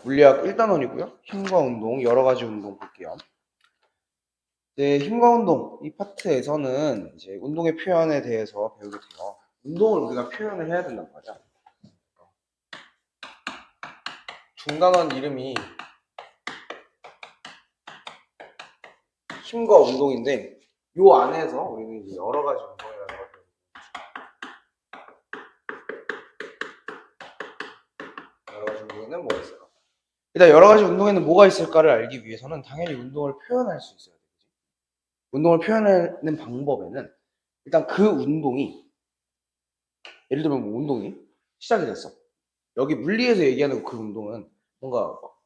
물리학 1단원이고요. 힘과 운동, 여러 가지 운동 볼게요. 네, 힘과 운동 이 파트에서는 이제 운동의 표현에 대해서 배우게 돼요. 운동을 우리가 표현을 해야 된단 말이야. 중단원 이름이 힘과 운동인데 요 안에서 우리는 이제 여러 가지 운동이라는 걸 배우고 여러 가지 운동에는 뭐가 있을까? 일단 여러 가지 운동에는 뭐가 있을까를 알기 위해서는 당연히 운동을 표현할 수 있어야 되지. 운동을 표현하는 방법에는 일단 그 운동이 예를 들면 뭐 운동이 시작이 됐어. 여기 물리에서 얘기하는 그 운동은 뭔가 막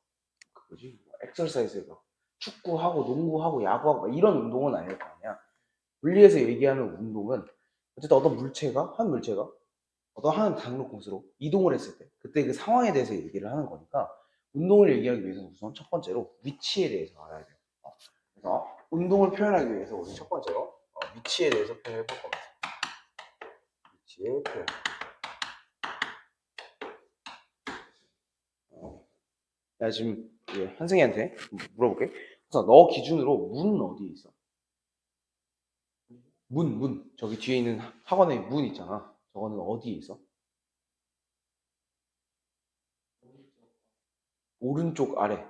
뭐지? 엑서사이즈가 축구하고 농구하고 야구하고 막 이런 운동은 아닐 거 아니야. 물리에서 얘기하는 운동은 어쨌든 어떤 물체가 한 물체가 어떤 한 당로 곳으로 이동을 했을 때 그때 그 상황에 대해서 얘기를 하는 거니까 운동을 얘기하기 위해서는 우선 첫 번째로 위치에 대해서 알아야 돼요. 그래서 운동을 표현하기 위해서 우리 첫 번째로 위치에 대해서 표현해 볼 겁니다. 위치의 표현. 나 지금 한승이한테 물어볼게. 그래서 너 기준으로 문은 어디에 있어? 문. 저기 뒤에 있는 학원에 문 있잖아. 저거는 어디에 있어? 오른쪽 아래.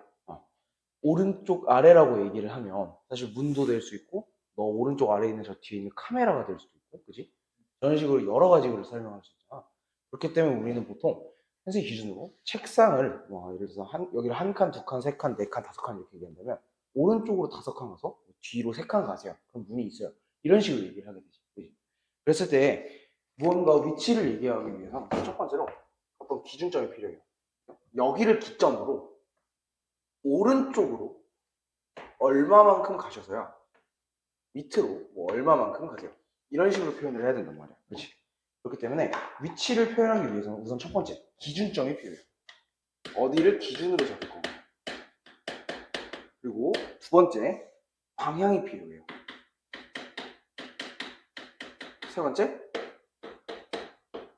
오른쪽 아래라고 얘기를 하면 사실 문도 될 수 있고 너 오른쪽 아래에 있는 저 뒤에 있는 카메라가 될 수도 있고 그지? 저런 식으로 여러 가지로 설명할 수 있잖아. 그렇기 때문에 우리는 보통 선생님 기준으로 책상을 예를 들어서 여기를 한 칸, 두 칸, 세 칸, 네 칸, 다섯 칸 이렇게 얘기한다면 오른쪽으로 다섯 칸 가서 뒤로 세 칸 가세요. 그럼 문이 있어요. 이런 식으로 얘기를 하게 되지. 그지? 그랬을 때 무언가 위치를 얘기하기 위해서 첫 번째로 어떤 기준점이 필요해요. 여기를 기점으로 오른쪽으로 얼마만큼 가셔서야 밑으로 뭐 얼마만큼 가세요. 이런 식으로 표현을 해야 된단 말이야. 그렇지? 그렇기 때문에 위치를 표현하기 위해서는 우선 첫 번째 기준점이 필요해요. 어디를 기준으로 잡을 건가. 그리고 두 번째 방향이 필요해요. 세 번째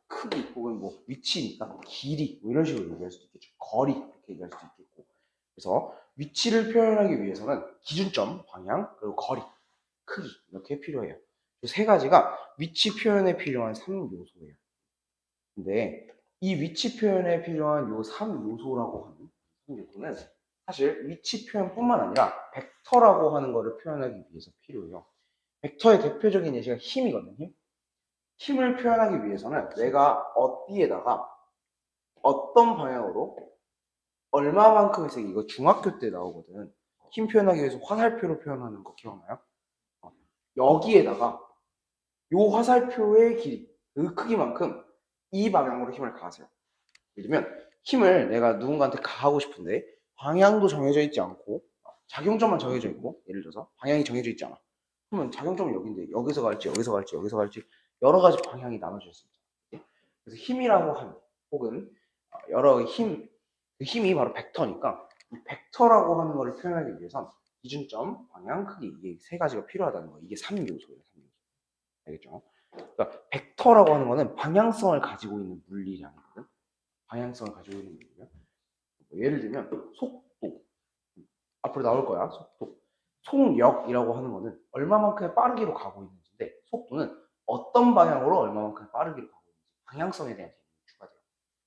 크기 혹은 뭐 위치니까 길이 뭐 이런 식으로 얘기할 수도 있겠죠. 거리 이렇게 얘기할 수도 있겠고. 그래서 위치를 표현하기 위해서는 기준점, 방향, 그리고 거리, 크기 이렇게 필요해요. 이 세 가지가 위치 표현에 필요한 3요소예요. 근데 이 위치 표현에 필요한 요 3요소라고 하는 3요소는 사실 위치 표현뿐만 아니라 벡터라고 하는 거를 표현하기 위해서 필요해요. 벡터의 대표적인 예시가 힘이거든요. 힘을 표현하기 위해서는 내가 어디에다가 어떤 방향으로 얼마만큼 해서 이거 중학교 때 나오거든. 힘 표현하기 위해서 화살표로 표현하는 거 기억나요? 여기에다가 요 화살표의 길이, 그 크기만큼 이 방향으로 힘을 가하세요. 예를 들면 힘을 내가 누군가한테 가하고 싶은데 방향도 정해져 있지 않고 작용점만 정해져 있고 예를 들어서 방향이 정해져 있지 않아. 그러면 작용점은 여기인데 여기서 갈지 여기서 갈지 여기서 갈지 여러 가지 방향이 나눠져 있습니다. 그래서 힘이라고 하면 혹은 여러 힘, 그 힘이 바로 벡터니까 이 벡터라고 하는 것을 표현하기 위해선 기준점, 방향, 크기 이게 세 가지가 필요하다는 거예요. 이게 3요소예요. 3요소. 알겠죠? 그러니까 벡터라고 하는 거는 방향성을 가지고 있는 물리량이거든. 방향성을 가지고 있는 물리량. 예를 들면 속도. 앞으로 나올 거야. 속도. 속력이라고 하는 거는 얼마만큼의 빠르기로 가고 있는지인데 속도는 어떤 방향으로 얼마만큼 빠르기로 가고 있는지 방향성에 대한 개념이 추가돼요.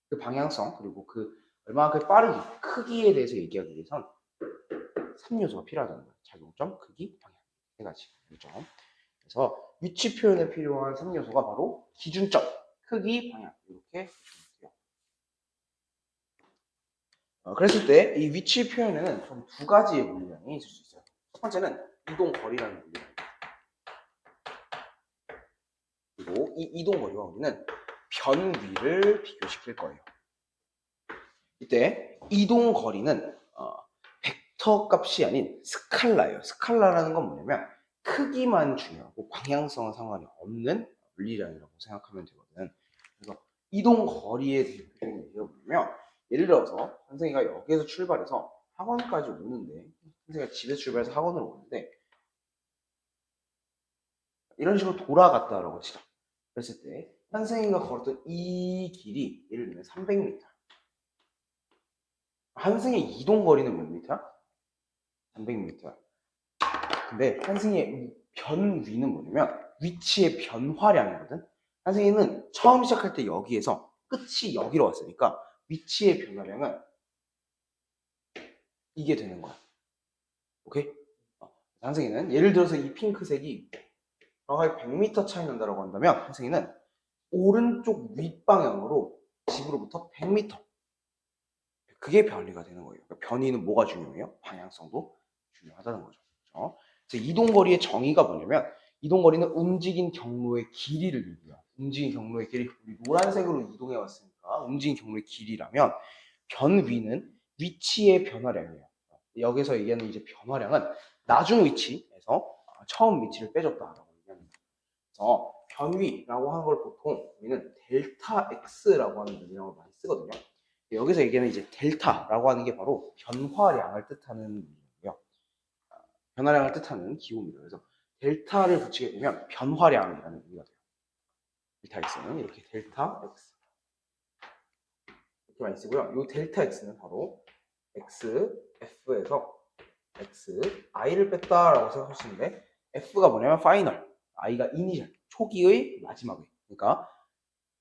그 방향성 그리고 그 얼마만큼 빠르기, 크기에 대해서 얘기하기 위해선 3요소가 필요하다는 거예요. 작용점, 크기, 방향. 세 가지. 그렇죠? 그래서 위치 표현에 필요한 3요소가 바로 기준점, 크기, 방향 이렇게 보시면 돼요. 그랬을 때 이 위치 표현에는 총 두 가지의 물량이 있을 수 있어요. 첫 번째는 이동 거리라는 물량. 그리고 이 이동 거리와 우리는 변위를 비교시킬 거예요. 이때 이동 거리는 벡터 값이 아닌 스칼라예요. 스칼라라는 건 뭐냐면 크기만 중요하고 방향성은 상관이 없는 물리량이라고 생각하면 되거든. 그래서 이동 거리에 대표적인 예시가 뭐냐면 예를 들어서 선생이가 여기에서 출발해서 학원까지 오는데 선생이가 집에서 출발해서 학원으로 오는데 이런 식으로 돌아갔다라고 치자. 그랬을 때 선생이가 걸었던 이 길이 예를 들면 300m 한승의 이동거리는 몇 미터야? 300m야. 근데 한승의 변위는 뭐냐면 위치의 변화량이거든. 한승이는 처음 시작할 때 여기에서 끝이 여기로 왔으니까 위치의 변화량은 이게 되는 거야. 오케이? 한승이는 예를 들어서 이 핑크색이 정확하게 100m 차이 난다고 한다면 한승이는 오른쪽 윗방향으로 집으로부터 100m, 그게 변위가 되는 거예요. 그러니까 변위는 뭐가 중요해요? 방향성도 중요하다는 거죠. 그렇죠? 이동거리의 정의가 뭐냐면 이동거리는 움직인 경로의 길이를 얘기해요. 움직인 경로의 길이, 우리 노란색으로 이동해 왔으니까 움직인 경로의 길이라면 변위는 위치의 변화량이에요. 여기서 얘기하는 이제 변화량은 나중 위치에서 처음 위치를 빼줬다라고 얘기합니다. 그래서 변위라고 하는 걸 보통 우리는 델타 X라고 하는 명령을 많이 쓰거든요. 여기서 얘기하는 이제 델타라고 하는 게 바로 변화량을 뜻하는 거고요. 변화량을 뜻하는 기호입니다. 그래서 델타를 붙이게 되면 변화량이라는 의미가 돼요. 델타 X는 이렇게 델타 X 이렇게 많이 쓰고요. 이 델타 X는 바로 X, F에서 X, I를 뺐다라고 생각하시는데 F가 뭐냐면 파이널, I가 이니셜, 초기의 마지막의, 그러니까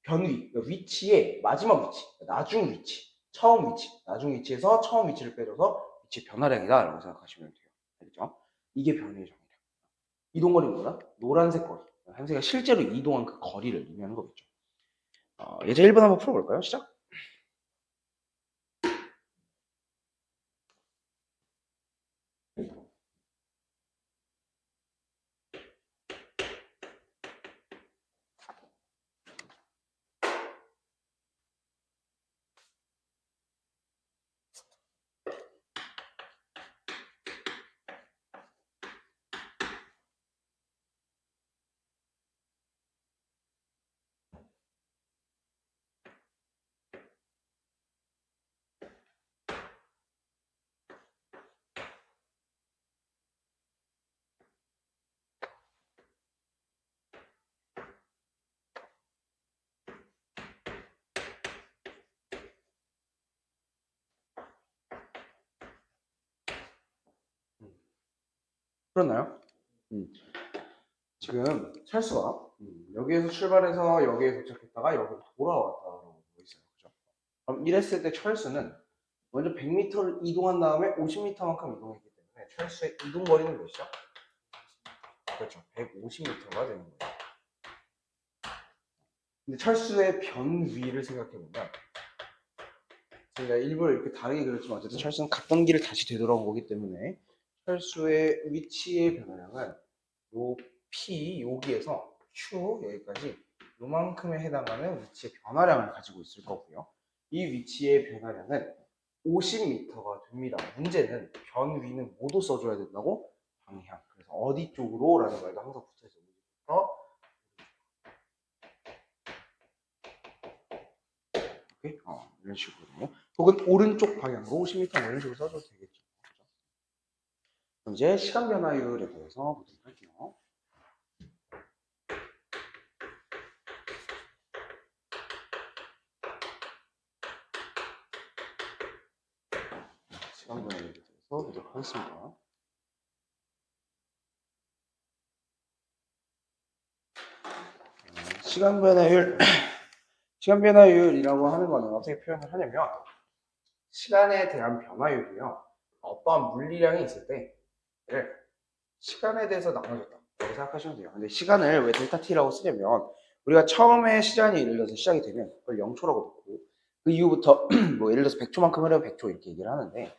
변위, 위치의 마지막 위치, 나중 위치, 처음 위치, 나중 위치에서 처음 위치를 빼줘서 위치 변화량이다 라고 생각하시면 돼요. 알겠죠? 이게 변위의 정의량. 이동거리는 뭐다? 노란색 거리. 한세가 실제로 이동한 그 거리를 의미하는 거겠죠. 예제 1번 한번 풀어볼까요? 시작. 풀었나요? 지금 철수가 여기에서 출발해서 여기에 도착했다가 여기로 돌아왔다고 있어요. 그죠? 그럼 이랬을 때 철수는 먼저 100m를 이동한 다음에 50m만큼 이동했기 때문에 철수의 이동거리는 몇이죠? 그렇죠. 150m가 되는 거예요. 근데 철수의 변위를 생각해보면 제가 일부러 이렇게 다르게 그렸지만 어쨌든 철수는 갔던 길을 다시 되돌아오기 때문에 철수의 위치의 변화량은 요 P 여기에서 Q 여기까지 요만큼에 해당하는 위치의 변화량을 가지고 있을 거고요. 이 위치의 변화량은 50m가 됩니다. 문제는 변위는 뭐도 써줘야 된다고? 방향. 그래서 어디 쪽으로? 라는 말도 항상 붙어있어요. 이렇게 이런 식으로 혹은 오른쪽 방향으로 50m 이런 식으로 써줘도 되겠죠. 그럼 이제 시간 변화율에 대해서 보도록 할게요. 시간 변화율에 대해서 보도록 하겠습니다. 시간 변화율, 시간 변화율이라고 하는 거는 어떻게 표현을 하냐면 시간에 대한 변화율이요. 어떠한 물리량이 있을 때 시간에 대해서 나눠줬다. 라고 생각하시면 돼요. 근데 시간을 왜 델타 t라고 쓰냐면 우리가 처음에 시간이 예를 들어서 시작이 되면 그걸 0초라고 놓고 그 이후부터 뭐 예를 들어서 100초만큼 흐르면 100초 이렇게 얘기를 하는데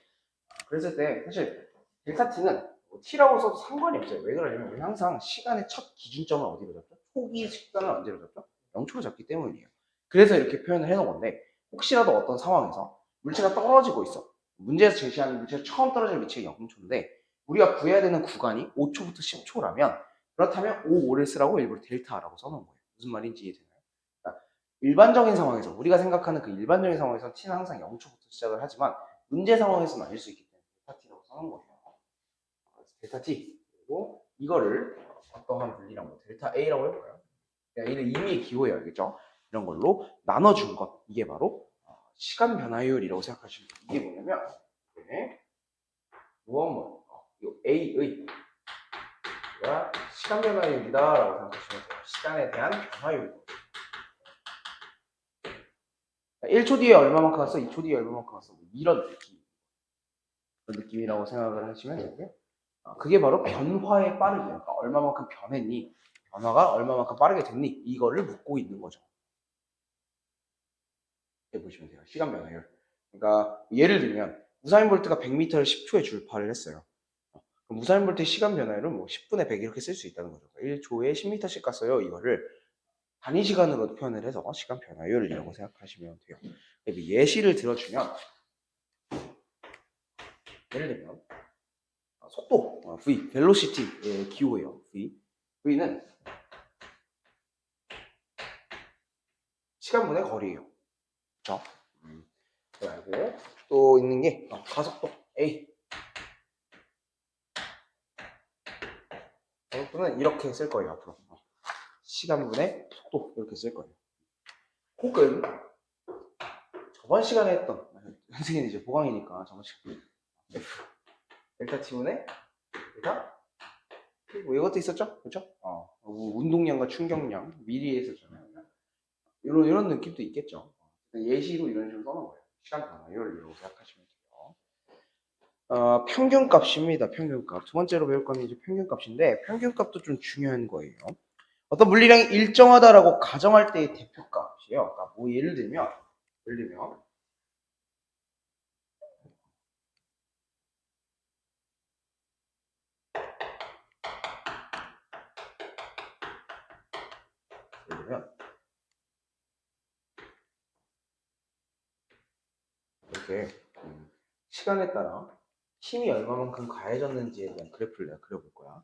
그랬을 때 사실 델타 t는 t라고 써도 상관이 없어요. 왜 그러냐면 우리 항상 시간의 첫 기준점을 어디로 잡죠? 초기 시간을 언제로 잡죠? 0초로 잡기 때문이에요. 그래서 이렇게 표현을 해놓은 건데 혹시라도 어떤 상황에서 물체가 떨어지고 있어. 문제에서 제시하는 물체가 처음 떨어지는 위치가 0초인데 우리가 구해야 되는 구간이 5초부터 10초라면 그렇다면 5, 5를 쓰라고 일부러 델타라고 써놓은 거예요. 무슨 말인지 이해되나요? 그러니까 일반적인 상황에서 우리가 생각하는 그 일반적인 상황에서 t는 항상 0초부터 시작을 하지만 문제 상황에서는 아닐 수 있기 때문에 델타 t라고 써놓은 거예요. 델타 t 그리고 이거를 어떠한 분리랑 뭐 델타 a라고 해볼까요? 얘는 임의의 기호예요, 알겠죠? 이런 걸로 나눠준 것 이게 바로 시간 변화율이라고 생각하시면 돼요. 이게 뭐냐면 네. 무엇 요 A의 시간 변화율이다라고 생각하시면 돼요. 시간에 대한 변화율. 1초 뒤에 얼마만큼 왔어? 2초 뒤에 얼마만큼 왔어? 이런 느낌. 그런 느낌이라고 생각을 하시면 되고요. 그게 바로 변화의 빠르기. 그러니까 얼마만큼 변했니? 변화가 얼마만큼 빠르게 됐니? 이거를 묻고 있는 거죠. 이렇게 보시면 돼요. 시간 변화율. 그러니까 예를 들면 우사인 볼트가 100m를 10초에 주파를 했어요. 그럼 우사인 볼트의 시간 변화율은 뭐 10분의 100 이렇게 쓸 수 있다는 거죠. 1초에 10m씩 갔어요. 이거를 단위 시간으로 표현을 해서 시간 변화율이라고 생각하시면 돼요. 예시를 들어주면 예를 들면 속도 V, 벨로시티의 기호예요. V는 시간분의 거리예요. 그렇죠? 그리고 또 있는 게 가속도 A. 가속도는 이렇게 쓸 거예요. 앞으로 시간분의 속도 이렇게 쓸 거예요. 혹은 저번 시간에 했던 선생님이 이제 보강이니까 저번 시간에 F 델타 T분의 델타 뭐 이것도 있었죠? 그렇죠? 운동량과 충격량 미리에 있었잖아요. 이런 느낌도 있겠죠. 예시로 이런 식으로 써놓은 거예요. 시간 변화율이라고 생각하시면 돼요. 평균값입니다. 평균값. 두 번째로 배울 거는 이제 평균값인데 평균값도 좀 중요한 거예요. 어떤 물리량이 일정하다라고 가정할 때의 대표값이에요. 그러니까 뭐 예를 들면 이렇게 시간에 따라 힘이 얼마만큼 가해졌는지에 대한 그래프를 내가 그려볼 거야.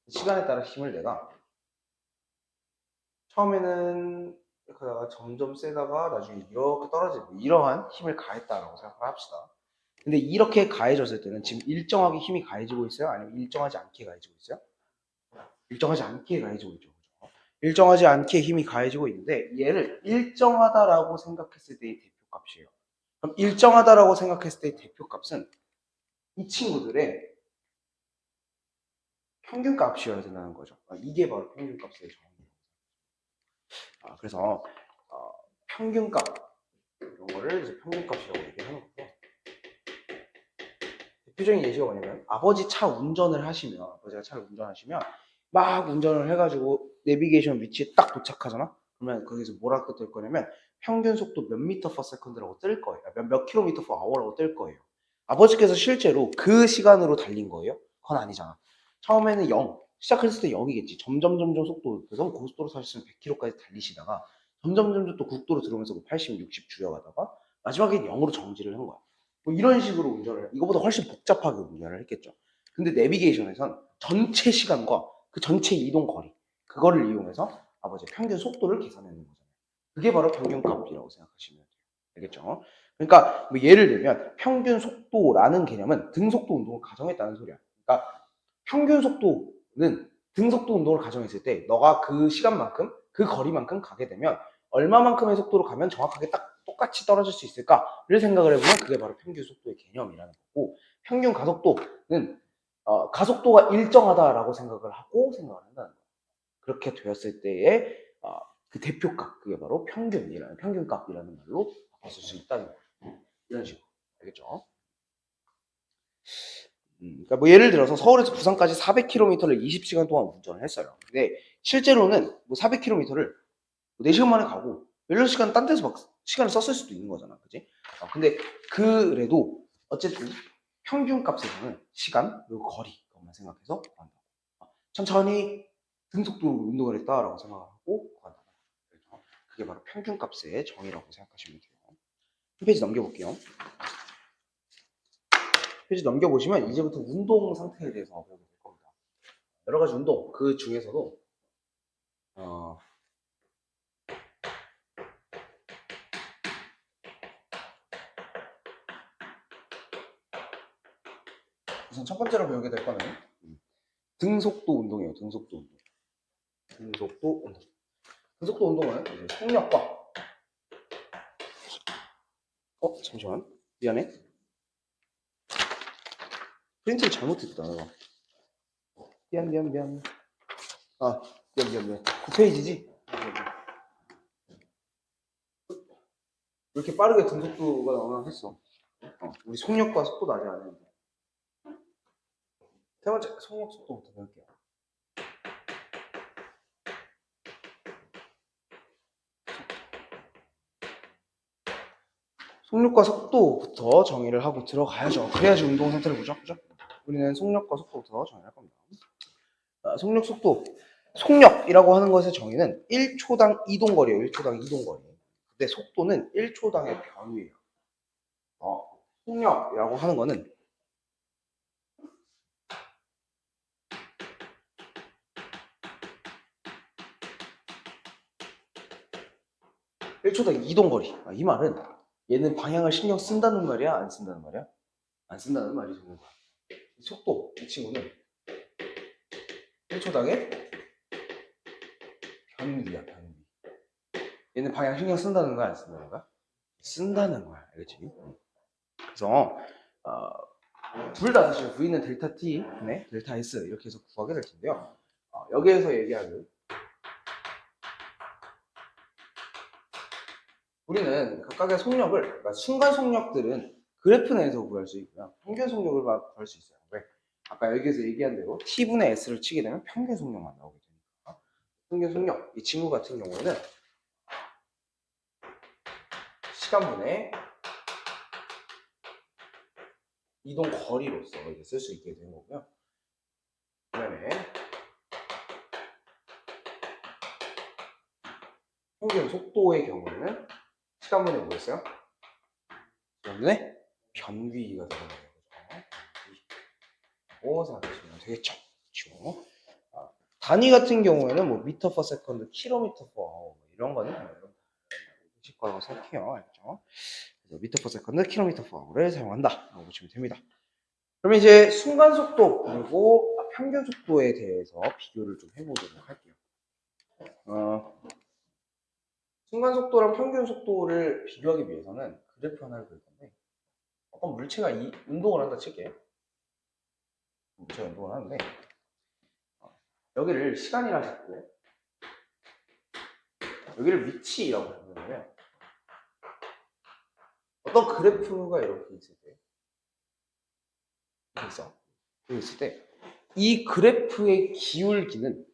시간에 따라 힘을 내가 처음에는 이렇게 하다가 점점 세다가 나중에 이렇게 떨어지고 이러한 힘을 가했다라고 생각을 합시다. 근데 이렇게 가해졌을 때는 지금 일정하게 힘이 가해지고 있어요? 아니면 일정하지 않게 가해지고 있어요? 일정하지 않게 가해지고 있죠. 그죠? 일정하지 않게 힘이 가해지고 있는데 얘를 일정하다라고 생각했을 때의 대표값이에요. 그럼 일정하다라고 생각했을 때의 대표값은 이 친구들의 평균값이어야 된다는 거죠. 이게 바로 평균값의 정의예요. 그래서 평균값 이런 거를 이제 평균값이라고 얘기하는 거고 대표적인 예시가 뭐냐면 아버지가 차를 운전하시면 막 운전을 해가지고 내비게이션 위치에 딱 도착하잖아. 그러면 거기서 뭐라고 뜰 거냐면 평균 속도 몇 미터 퍼 세컨드라고 뜰 거예요. 몇 킬로미터 퍼 아워라고 뜰 거예요. 아버지께서 실제로 그 시간으로 달린 거예요? 그건 아니잖아. 처음에는 0, 시작했을 때 0이겠지. 점점 속도 그래서 고속도로 사시면 100km까지 달리시다가 점점 또 국도로 들어오면서 80, 60 줄여가다가 마지막에 0으로 정지를 한 거야. 뭐 이런 식으로 이거보다 훨씬 복잡하게 운전을 했겠죠. 근데 내비게이션에선 전체 시간과 그 전체 이동 거리 그거를 이용해서 아버지의 평균 속도를 계산하는 거잖아요. 그게 바로 평균값이라고 생각하시면 돼요. 알겠죠? 그러니까 뭐 예를 들면 평균 속도라는 개념은 등속도 운동을 가정했다는 소리야. 그러니까 평균 속도는 등속도 운동을 가정했을 때 너가 그 시간만큼 그 거리만큼 가게 되면 얼마만큼의 속도로 가면 정확하게 딱 똑같이 떨어질 수 있을까를 생각을 해보면 그게 바로 평균 속도의 개념이라는 거고 평균 가속도는 가속도가 일정하다라고 생각을 한다는 거예요. 그렇게 되었을 때의 그 대표값 그게 바로 평균값이라는 말로 바꿀 수 있다는 거예요. 이런 식으로 알겠죠? 그러니까 뭐 예를 들어서 서울에서 부산까지 400km를 20시간 동안 운전을 했어요. 근데 실제로는 뭐 400km를 4시간 만에 가고 16시간 딴 데서 막 시간을 썼을 수도 있는 거잖아. 그지? 근데 그래도 어쨌든 평균값에서는 시간 그리고 거리 그것만 생각해서 구한다. 천천히 등속도로 운동을 했다라고 생각하고 구한다. 그게 바로 평균값의 정의라고 생각하시면 돼요. 한 페이지 넘겨볼게요. 페이지 넘겨보시면 이제부터 운동 상태에 대해서 배우게 될 겁니다. 여러 가지 운동, 그 중에서도 우선 첫 번째로 배우게 될 거는 등속도 운동이에요. 등속도 운동. 등속도 운동은 속력과 잠시만. 미안해. 프린트를 잘못했다. 미안. 미안. 9페이지지? 왜 이렇게 빠르게 등속도가 나오나 했어. 우리 속력과 속도도 아직 안 했는데. 세 번째, 속력 속도부터 배울게요. 속력과 속도부터 정의를 하고 들어가야죠. 그래야지 운동 상태를 보죠. 그죠? 우리는 속력과 속도부터 정의할 겁니다. 속력, 속도. 속력이라고 하는 것의 정의는 1초당 이동거리예요. 1초당 이동거리. 근데 속도는 1초당의 변위예요. 속력이라고 하는 거는 1초당 이동거리. 이 말은 얘는 방향을 신경 쓴다는 말이야? 안 쓴다는 말이야? 안 쓴다는 말이 되는 거야. 속도, 이 친구는 1초당의 변위야, 변위. 얘는 방향 신경 쓴다는 거야, 안 쓴다는 거야? 쓴다는 거야, 알겠지? 그래서 둘 다 사실 V는 델타 T, 네, 델타 S 이렇게 해서 구하게 될 텐데요. 여기에서 얘기하는 우리는 각각의 속력을, 그러니까 순간 속력들은 그래프 내에서 구할 수 있고요. 평균 속력을 구할 수 있어요. 왜? 아까 여기에서 얘기한 대로 T분의 S를 치게 되면 평균 속력만 나오게 되니까. 평균 속력, 이 친구 같은 경우에는 시간분의 이동 거리로서 이제 쓸 수 있게 되는 거고요. 그다음에 평균 속도의 경우에는 시간분의 뭐였어요? 시간분의 변위가 되는 거예요. 생각하시면 되겠죠. 그렇죠? 단위 같은 경우에는 뭐 미터 퍼 세컨드, 킬로미터 퍼 아워 이런 거는 여러분 공식 거라고 생각해요. 알겠죠? 그래서 미터 퍼 세컨드, 킬로미터 퍼 아워를 사용한다라고 보시면 됩니다. 그러면 이제 순간 속도 그리고 평균 속도에 대해서 비교를 좀 해보도록 할게요. 순간 속도랑 평균 속도를 비교하기 위해서는 그래프 하나를 그릴 건데 어떤 물체가 운동을 한다 칠게요. 물체가 운동을 하는데 여기를 시간이라 잡고 여기를 위치라고 부르는데요. 어떤 그래프가 이렇게 있을 때 여기 있을 때 이 그래프의 기울기는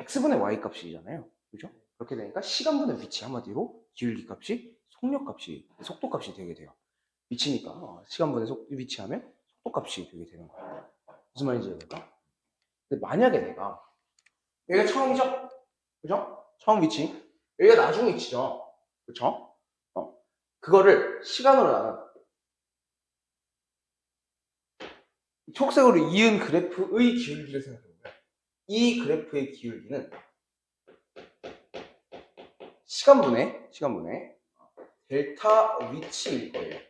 x분의 y 값이잖아요. 그죠? 그렇게 되니까 시간분의 위치 한마디로 기울기 값이 속력 값이 속도 값이 되게 돼요. 위치니까 시간분의 위치하면 속도 값이 되게 되는 거예요. 무슨 말인지 이해될까? 근데 만약에 내가 여기가 처음이죠? 그죠? 처음 위치. 여기가 나중 위치죠. 그쵸? 그거를 시간으로 나눈 초록색으로 이은 그래프의 기울기를 생각해보면 이 그래프의 기울기는 시간분의 델타 위치일 거예요.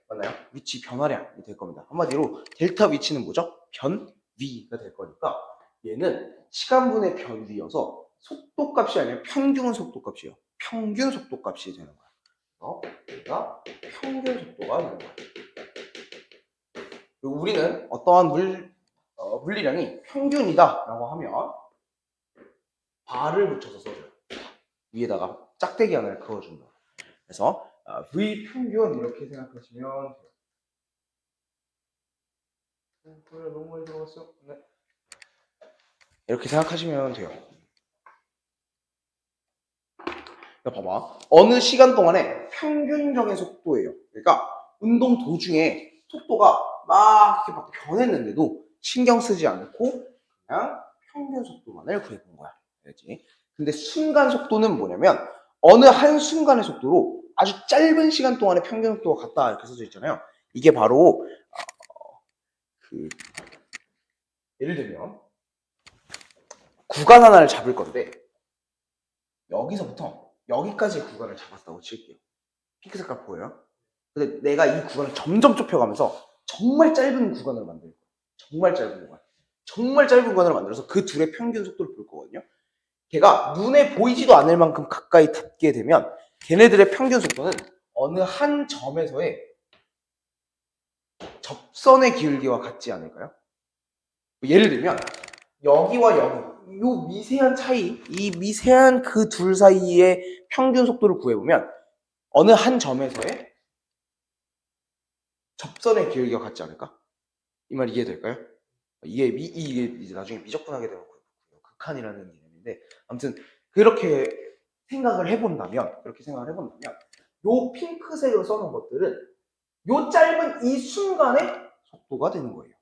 맞나요? 위치 변화량이 될 겁니다. 한마디로 델타 위치는 뭐죠? 변위가 될 거니까 얘는 시간분의 변위여서 속도값이 아니라 평균 속도값이에요. 평균 속도값이 되는 거야. 얘가 평균 속도가 되는 거야. 그리고 우리는 어떠한 물리량이 평균이다라고 하면 bar을 붙여서 써줘요. 위에다가 짝대기 하나를 그어준다. 그래서 V 평균 이렇게 생각하시면 돼요. 너무 많이 들어갔어. 네. 이렇게 생각하시면 돼요. 봐봐. 어느 시간 동안에 평균적인 속도예요. 그러니까 운동 도중에 속도가 막 이렇게 막 변했는데도 신경 쓰지 않고 그냥 평균 속도만을 구해본 거야. 알겠지? 근데 순간 속도는 뭐냐면 어느 한 순간의 속도로 아주 짧은 시간 동안의 평균 속도가 같다 이렇게 써져 있잖아요. 이게 바로 예를 들면 구간 하나를 잡을 건데 여기서부터 여기까지의 구간을 잡았다고 칠게요. 핑크 색깔 보여요? 근데 내가 이 구간을 점점 좁혀가면서 정말 짧은 구간을 만들 거예요. 정말 짧은 구간을 만들어서 그 둘의 평균 속도를 볼 거거든요. 걔가 눈에 보이지도 않을 만큼 가까이 닿게 되면 걔네들의 평균 속도는 어느 한 점에서의 접선의 기울기와 같지 않을까요? 예를 들면 여기와 여기 요 미세한 차이, 이 미세한 그 둘 사이의 평균 속도를 구해보면 어느 한 점에서의 접선의 기울기가 같지 않을까? 이 말 이해될까요? 이게 이제 나중에 미적분하게 되면 극한이라는 개념인데 아무튼 그렇게 생각을 해본다면 요 핑크색으로 써놓은 것들은 요 짧은 이 순간의 속도가 되는 거예요.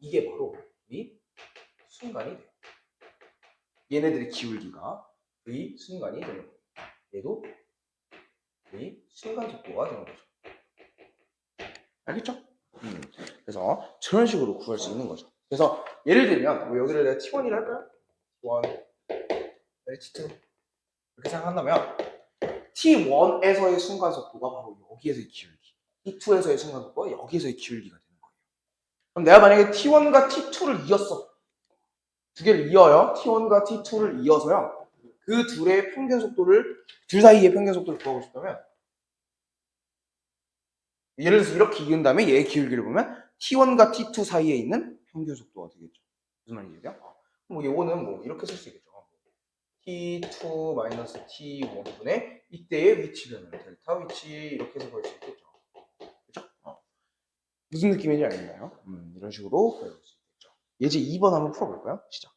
이게 바로 이 순간이 돼요. 얘네들의 기울기가 이 순간이 되는 거예요. 얘도 이 순간 속도가 되는 거죠. 알겠죠? 그래서 저런 식으로 구할 수 있는 거죠. 그래서 예를 들면 뭐 여기를 내가 T1이라 할까요? T1, T2 이렇게 생각한다면 T1에서의 순간 속도가 바로 여기에서의 기울기, T2에서의 순간 속도가 여기에서의 기울기가 되는 거예요. 그럼 내가 만약에 T1과 T2를 이었어. 두 개를 이어요. T1과 T2를 이어서요. 그 둘의 평균 속도를, 둘 사이의 평균 속도를 구하고 싶다면 예를 들어서 이렇게 이은 다음에 얘의 기울기를 보면 T1과 T2 사이에 있는 평균 속도가 되겠죠. 무슨 말인지 알죠? 뭐 이거는 뭐 이렇게 쓸 수 있겠죠. T2 마이너스 T1분의 이때의 위치는 델타 위치 이렇게 해서 볼 수 있겠죠. 그렇죠? 무슨 느낌인지 알겠나요? 이런 식으로 배울 수 있겠죠. 예제 2번 한번 풀어볼까요? 시작.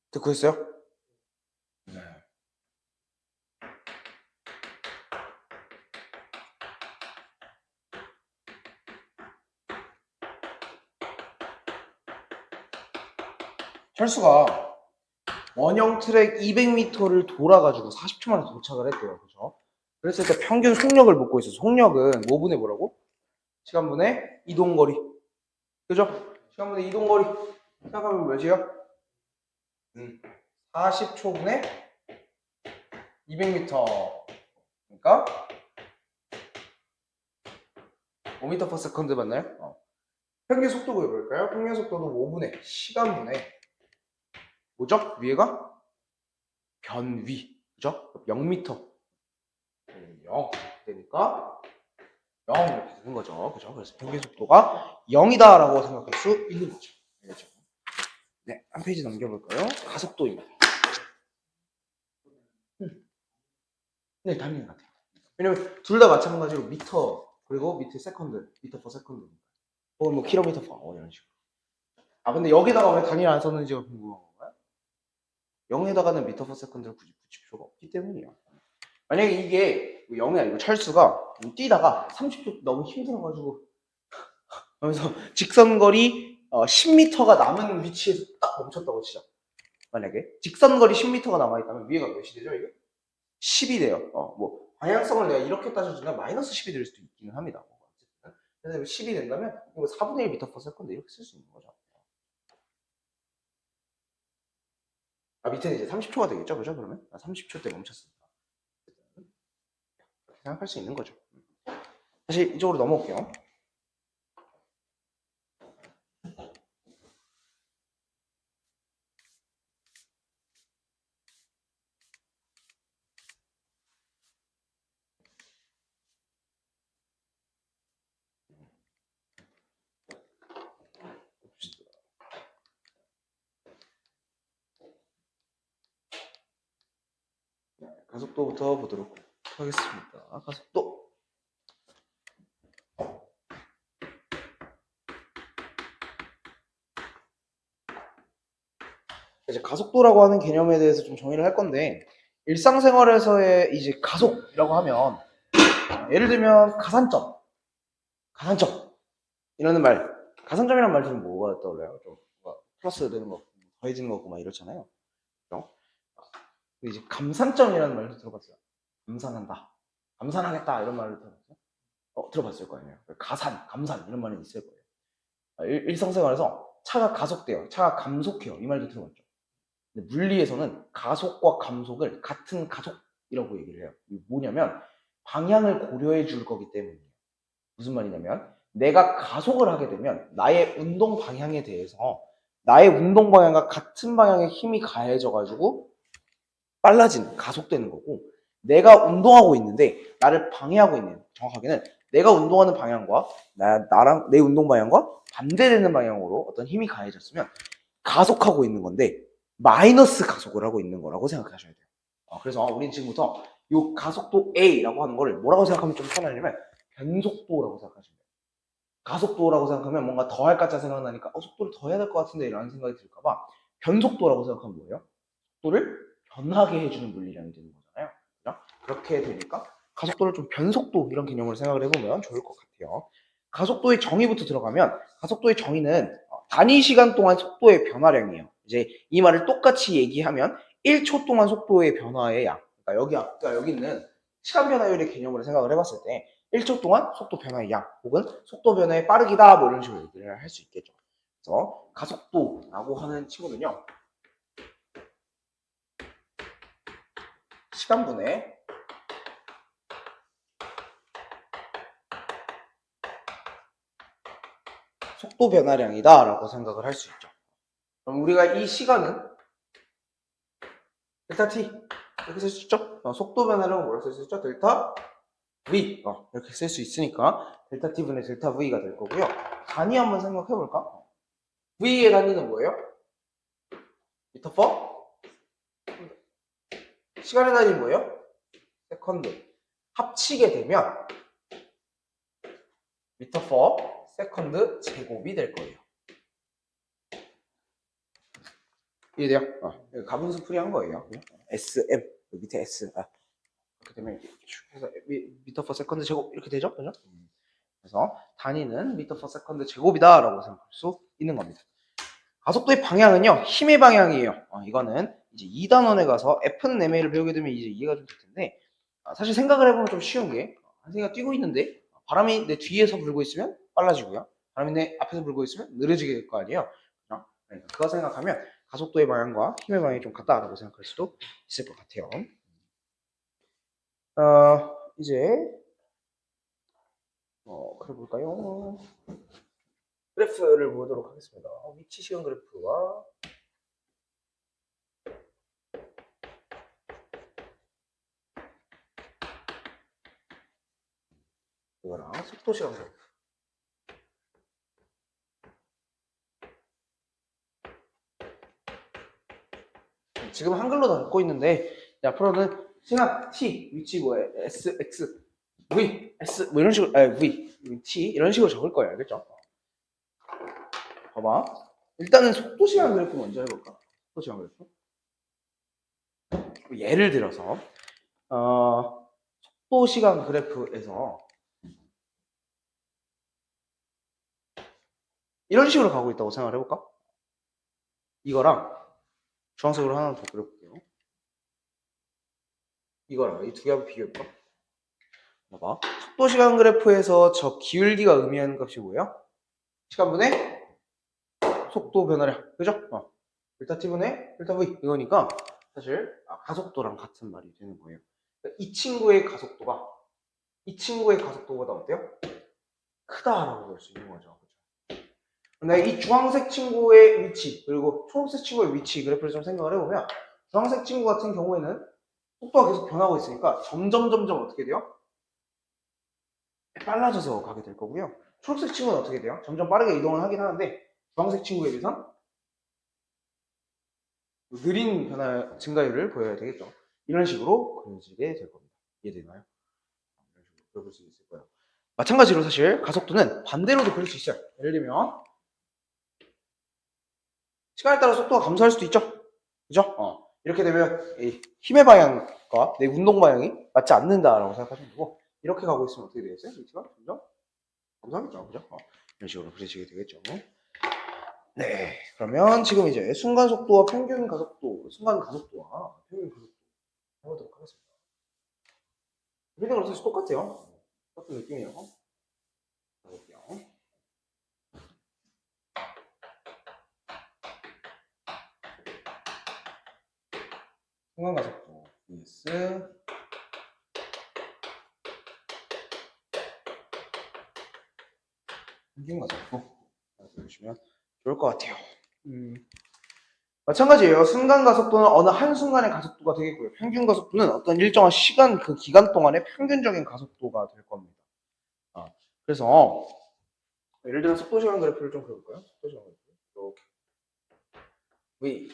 듣고 있어요? 네. 철수가 원형 트랙 200m를 돌아가지고 40초 만에 도착을 했대요. 그죠? 그랬을 때 평균 속력을 묻고 있어. 속력은 뭐분의 뭐라고? 시간분의 이동거리. 그죠? 시간분의 이동거리. 생각하면 몇이요? 40초분의 200m. 그러니까 5m/s 맞나요? 평균 속도 구해볼까요? 평균 속도는 5분의 시간분의 뭐죠? 위에가 변위. 그죠? 0m. 0 되니까 0 이렇게 되는 거죠. 그죠? 그래서 평균 속도가 0이다라고 생각할 수 있는 거죠. 알겠죠? 네, 한 페이지 넘겨볼까요? 가속도입니다. 네, 당연히 같아요. 왜냐면 둘 다 마찬가지로 미터 그리고 밑에 세컨드, 미터 퍼 세컨드 혹은 뭐 킬로미터 퍼 이런 식으로. 근데 여기다가 왜 단위를 안 썼는지가 궁금한 건가요? 0에다가는 미터 퍼 세컨드를 굳이 붙일 필요가 없기 때문이에요. 만약에 이게 0이 아니고 철수가 뛰다가 30초 너무 힘들어가지고 하면서 직선거리 10m가 남은 위치에서 딱 멈췄다고 치자. 만약에 직선거리 10m가 남아있다면 위에가 몇이 되죠? 이게? 10이 돼요. 뭐 방향성을 내가 이렇게 따져주면 마이너스 10이 될 수도 있기는 합니다. 그래서 10이 된다면 이거 4분의 1m per second 이렇게 쓸 수 있는 거죠. 밑에는 이제 30초가 되겠죠, 그죠? 그러면 30초 때 멈췄으니까 그렇게 생각할 수 있는 거죠. 다시 이쪽으로 넘어올게요. 가속도부터 보도록 하겠습니다. 가속도. 이제 가속도라고 하는 개념에 대해서 좀 정의를 할 건데 일상생활에서의 이제 가속이라고 하면 예를 들면 가산점 이라는 말, 가산점이라는 말 들으면 뭐가 떠올라요? 좀 플러스 되는 거 더해지는 거고 막 이렇잖아요. 그죠? 근데 이제 감산점이라는 말도 들어봤어요. 감산한다, 감산하겠다 이런 말을 들어봤어요. 들어봤을 거 아니에요. 가산, 감산 이런 말이 있을 거예요. 일상생활에서 차가 가속돼요, 차가 감속해요 이 말도 들어봤죠. 근데 물리에서는 가속과 감속을 같은 가속이라고 얘기를 해요. 이게 뭐냐면 방향을 고려해 줄 거기 때문이에요. 무슨 말이냐면 내가 가속을 하게 되면 나의 운동 방향에 대해서 나의 운동 방향과 같은 방향의 힘이 가해져 가지고 빨라진, 가속되는 거고, 내가 운동하고 있는데 나를 방해하고 있는, 정확하게는 내가 운동하는 방향과 나랑 내 운동 방향과 반대되는 방향으로 어떤 힘이 가해졌으면 가속하고 있는 건데 마이너스 가속을 하고 있는 거라고 생각하셔야 돼요. 그래서 우리는 지금부터 이 가속도 A라고 하는 거를 뭐라고 생각하면 좀 편하냐면 변속도라고 생각하시면 돼요. 가속도라고 생각하면 뭔가 더 할까자 생각나니까 속도를 더 해야 될 것 같은데 이런 생각이 들까봐 변속도라고 생각하면 뭐예요? 속도를 변하게 해주는 물리량이 되는 거잖아요. 그죠? 그렇게 되니까 가속도를 좀 변속도 이런 개념으로 생각을 해보면 좋을 것 같아요. 가속도의 정의부터 들어가면 가속도의 정의는 단위 시간 동안 속도의 변화량이에요. 이제 이 말을 똑같이 얘기하면 1초 동안 속도의 변화의 양. 그러니까 여기 있는 시간 변화율의 개념으로 생각을 해봤을 때 1초 동안 속도 변화의 양 혹은 속도 변화의 빠르기다 뭐 이런 식으로 얘기를 할 수 있겠죠. 그래서 가속도라고 하는 친구는요, 시간분의 속도 변화량이다 라고 생각을 할 수 있죠. 그럼 우리가 이 시간은 델타 t 이렇게 쓸 수 있죠. 속도 변화량은 뭐라고 쓸 수 있죠? 델타 v 이렇게 쓸 수 있으니까 델타 t 분의 델타 v가 될 거고요. 단위 한번 생각해 볼까? v의 단위는 뭐예요? 미터 퍼? 시간의 단위는 뭐예요? 세컨드. 합치게 되면 미터 퍼 세컨드 제곱이 될 거예요. 이해돼요? 가분수 풀이한 거예요. SM 밑에 S 이렇게 되면 해서 미터 퍼 세컨드 제곱 이렇게 되죠? 그죠? 그래서 단위는 미터 퍼 세컨드 제곱이다라고 생각할 수 있는 겁니다. 가속도의 방향은요, 힘의 방향이에요. 이거는 이제 2단원에 가서 F는 MA를 배우게 되면 이제 이해가 좀 될 텐데, 사실 생각을 해보면 좀 쉬운 게, 한승이가 뛰고 있는데 바람이 내 뒤에서 불고 있으면 빨라지고요, 바람이 내 앞에서 불고 있으면 느려지게 될 거 아니에요. 그러니까 그거 생각하면 가속도의 방향과 힘의 방향이 좀 같다라고 생각할 수도 있을 것 같아요. 이제 그래 볼까요? 그래프를 보도록 하겠습니다. 위치 시간 그래프와 이거랑 속도 시간 그래프. 지금 한글로 다 적고 있는데 앞으로는 시간 t 위치 뭐에 s x v s 뭐 이런 식으로 v t 이런 식으로 적을 거예요. 알겠죠? 봐봐. 일단은 속도 시간 그래프 먼저 해볼까? 속도 시간 그래프. 예를 들어서 속도 시간 그래프에서 이런 식으로 가고 있다고 생각을 해볼까? 이거랑 주황색으로 하나 더 그려볼게요. 이거랑 이 두 개 한번 비교해볼까? 봐봐. 속도 시간 그래프에서 저 기울기가 의미하는 값이 뭐예요? 시간분의 속도 변화량. 그죠? 델타 t분의 델타 v 이거니까 사실 가속도랑 같은 말이 되는 거예요. 그러니까 이 친구의 가속도보다 어때요? 크다라고 볼 수 있는 거죠. 그렇죠? 근데 이 주황색 친구의 위치 그리고 초록색 친구의 위치 그래프를 좀 생각을 해보면 주황색 친구 같은 경우에는 속도가 계속 변하고 있으니까 점점 어떻게 돼요? 빨라져서 가게 될 거고요. 초록색 친구는 어떻게 돼요? 점점 빠르게 이동을 하긴 하는데 주황색 친구에 비해서는 느린 변화 증가율을 보여야 되겠죠. 이런 식으로 그려지게 될 겁니다. 이해되나요? 이런 식으로 그려볼 수 있을 거예요. 마찬가지로 사실 가속도는 반대로도 그릴 수 있어요. 예를 들면 시간에 따라 속도가 감소할 수도 있죠. 그죠? 이렇게 되면 힘의 방향과 내 운동 방향이 맞지 않는다라고 생각하시면 되고, 이렇게 가고 있으면 어떻게 되겠어요? 위치가 점점 감소하겠죠. 그죠? 이런 식으로 그려지게 되겠죠. 네, 그러면 지금 이제 순간 속도와 평균 가속도, 순간 가속도와 평균 가속도 해보도록 하겠습니다. 리딩은 사실 똑같아요. 똑같은 느낌이에요. 가볼게요. 순간 가속도 vs 평균 가속도 보시면 좋을 것 같아요. 마찬가지예요. 순간 가속도는 어느 한순간의 가속도가 되겠고요. 평균 가속도는 어떤 일정한 시간, 그 기간 동안의 평균적인 가속도가 될 겁니다. 그래서 예를 들어 속도 시간 그래프를 좀 그려볼까요? 속도 시간 그래프. 이렇게 V,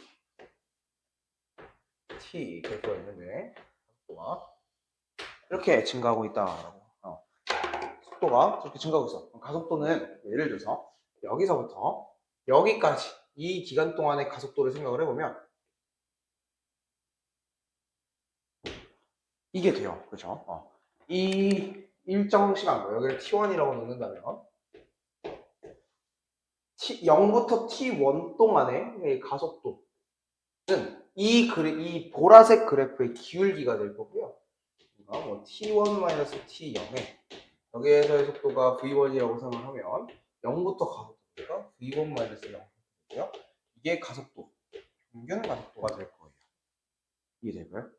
T 그래프가 있는데 속도가 이렇게 증가하고 있다라고. 속도가 이렇게 증가하고 있어. 가속도는 예를 들어서 여기서부터 여기까지 이 기간 동안의 가속도를 생각을 해보면 이게 돼요. 그렇죠? 이 일정 시간, 여기를 T1이라고 놓는다면 0부터 T1 동안의 가속도는 이 보라색 그래프의 기울기가 될 거고요. 그러니까 뭐 T1-T0에 여기에서의 속도가 V1이라고 생각하면 0부터 가속도가 V1-0이고요. 이게 가속도, 평균 가속도가 될 거예요. 이해될까요?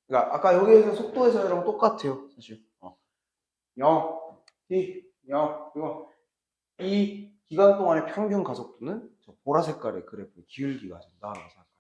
그러니까 아까 여기에서 속도에서랑 똑같아요, 사실. 0, T, 0, 그리고 이 기간 동안의 평균 가속도는 저 보라 색깔의 그래프의 기울기가 된다라고 생각하시면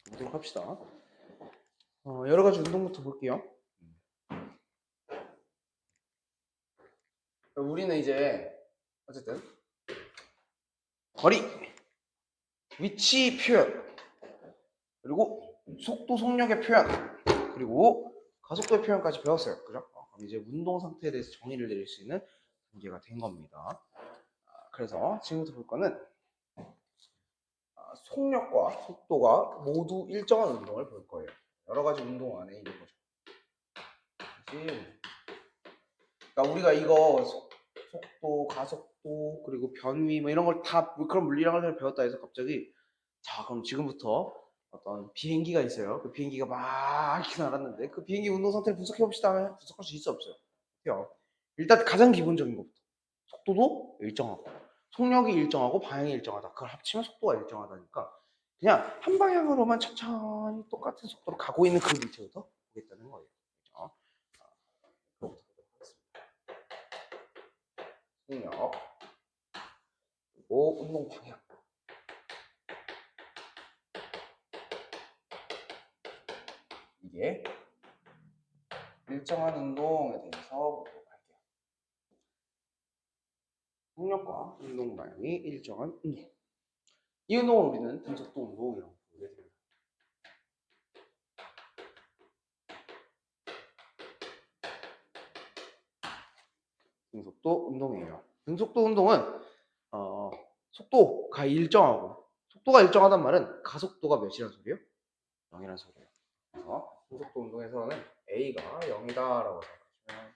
보도록 합시다. 여러 가지 운동부터 볼게요. 우리는 이제 어쨌든 거리, 위치 표현, 그리고 속도 속력의 표현, 그리고 가속도의 표현까지 배웠어요. 그죠? 그럼 이제 운동 상태에 대해서 정의를 내릴 수 있는 단계가 된 겁니다. 그래서 지금부터 볼 거는 속력과 속도가 모두 일정한 운동을 볼 거예요. 여러 가지 운동 안에 있는 거죠. 그러니까 우리가 이거 속도, 가속도, 그리고 변위 뭐 이런 걸 다 그런 물리학을 배웠다 해서 갑자기 자 그럼 지금부터 어떤 비행기가 있어요. 그 비행기가 막 이렇게 날았는데 그 비행기 운동 상태를 분석해 봅시다 하면 분석할 수 있어 없어요? 어때요? 일단 가장 기본적인 것부터 속도도 일정하고 속력이 일정하고 방향이 일정하다. 그걸 합치면 속도가 일정하다니까 그냥 한 방향으로만 천천히 똑같은 속도로 가고 있는 그 밑에부터 보겠다는 거예요. 그렇죠? 그거부터 보도록 하겠습니다. 속력 그리고 운동 방향 이게 일정한 운동에 대해서 속력과 운동 방향이 일정한 운동. 이 운동을 우리는 등속도 운동이라고 부르게 됩니다. 등속도 운동이에요. 등속도 운동은 속도가 일정하고, 속도가 일정하단 말은 가속도가 몇이란 소리예요? 0이란 소리예요. 그래서 등속도 운동에서는 A가 0이다라고 생각하시면 됩니다.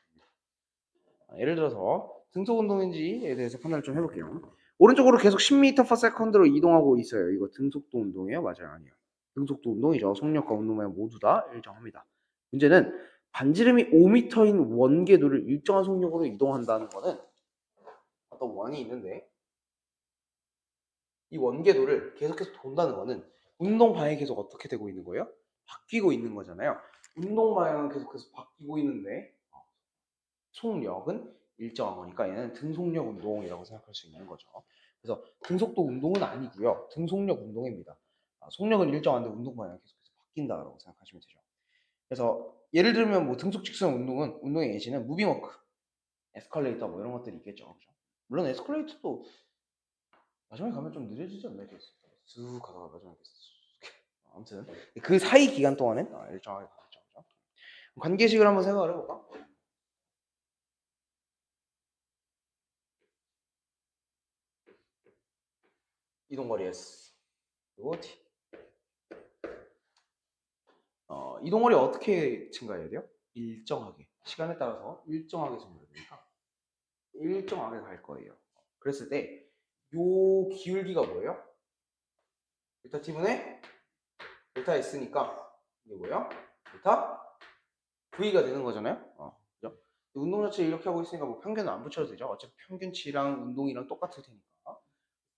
예를 들어서 등속 운동인지에 대해서 판단을 좀 해볼게요. 오른쪽으로 계속 10m/s로 이동하고 있어요. 이거 등속도 운동이에요? 맞아요? 아니에요? 등속도 운동이죠. 속력과 운동량 모두 다 일정합니다. 문제는 반지름이 5m인 원궤도를 일정한 속력으로 이동한다는 거는 어떤 원이 있는데, 이 원궤도를 계속해서 돈다는 거는 운동 방향이 계속 어떻게 되고 있는 거예요? 바뀌고 있는 거잖아요. 운동 방향은 계속해서 바뀌고 있는데 속력은 일정한 거니까 얘는 등속력 운동이라고 생각할 수 있는 거죠. 그래서 등속도 운동은 아니고요. 등속력 운동입니다. 속력은 일정한데 운동 방향이 계속해서 바뀐다라고 생각하시면 되죠. 그래서 예를 들면 뭐 등속 직선 운동은 운동의 예시는 무빙워크, 에스컬레이터 뭐 이런 것들이 있겠죠. 그렇죠? 물론 에스컬레이터도 마지막에 가면 좀 느려지지 않나요? 쑥 가다가 마지막에 아무튼 그 사이 기간 동안은 일정하게 가겠죠. 그렇죠? 관계식을 한번 생각을 해볼까? 이동거리 S 그리고 T. 이동거리 어떻게 증가해야 돼요? 일정하게. 시간에 따라서 일정하게 증가되니까 일정하게 갈 거예요. 그랬을 때 요 기울기가 뭐예요? 델타 T분의 델타 S니까 이게 뭐예요? 델타 V가 되는 거잖아요. 그죠? 운동 자체 이렇게 하고 있으니까 뭐 평균은 안 붙여도 되죠. 어차피 평균치랑 운동이랑 똑같을 테니까.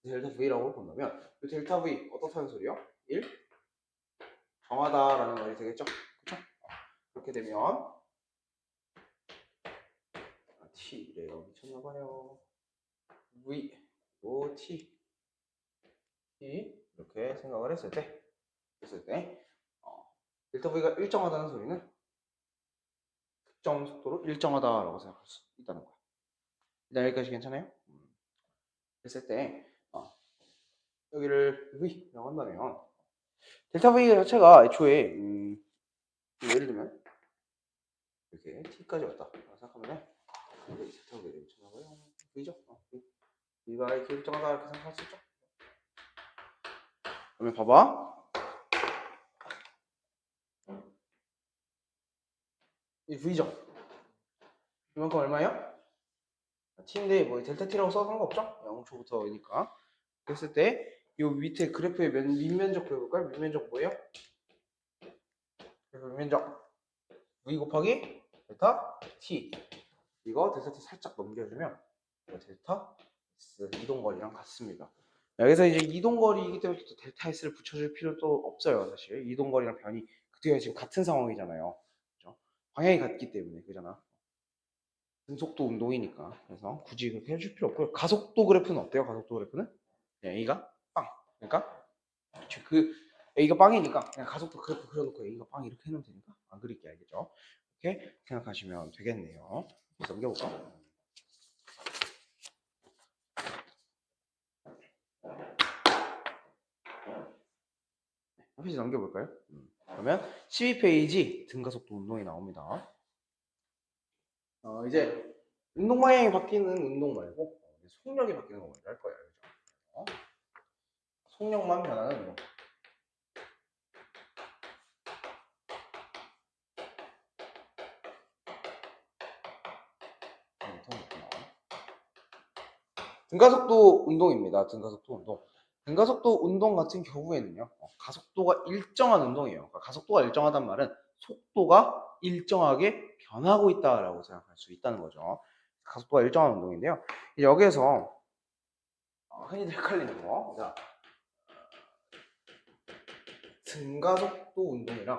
델타 V라고 본다면 이 델타 V 어떻다는 소리요? 1 정하다라는 말이 되겠죠? 그렇죠? 그렇게 되면 T래요. 미쳤나봐요. V 오 T 이렇게 생각을 했을 때 델타 V가 일정하다는 소리는 특정 속도로 일정하다라고 생각할 수 있다는 거야. 일단 여기까지 괜찮아요? 그랬을 때 여기를 V라고 한다면 델타 V 자체가 애초에 예를 들면 이렇게 T까지 왔다 생각하면 델타 V가 미쳤나봐요. V죠? V가 이렇게 일정하다 이렇게 생각할 수 있죠? 그러면 봐봐. 이 V죠? 이만큼 얼마예요? T인데 뭐 델타 T라고 써도 상관없죠? 0초부터니까. 그랬을 때 이 밑에 그래프의 밑면적 구해볼까요? 밑면적 뭐예요? 그래서 밑면적 V 곱하기 델타 T. 이거 델타 T 살짝 넘겨주면 델타 S 이동거리랑 같습니다. 여기서 이제 이동거리이기 때문에 또 델타 S를 붙여줄 필요도 없어요. 사실 이동거리랑 변이 그뒤가 지금 같은 상황이잖아요. 그렇죠? 방향이 같기 때문에 그잖아. 등속도 운동이니까 그래서 굳이 그렇게 해줄 필요 없고요. 가속도 그래프는 어때요? 가속도 그래프는 A가 빵. 그러니까 그 A가 빵이니까 그냥 가속도 그래프 그려놓고 A가 빵 이렇게 해놓으면 되니까 안 그릴게 알겠죠? 이렇게 생각하시면 되겠네요. 넘겨볼까? 한 페이지 넘겨볼까요? 그러면 12페이지 등가속도 운동이 나옵니다. 이제 운동 방향이 바뀌는 운동 말고 속력이 바뀌는 거 먼저 할 거예요. 그죠? 속력만 변하는 운동. 등가속도 운동입니다. 등가속도 운동. 등가속도 운동 같은 경우에는요, 가속도가 일정한 운동이에요. 그러니까 가속도가 일정하단 말은 속도가 일정하게 변하고 있다라고 생각할 수 있다는 거죠. 가속도가 일정한 운동인데요. 여기에서 흔히들 헷갈리는 거, 자, 등가속도 운동이랑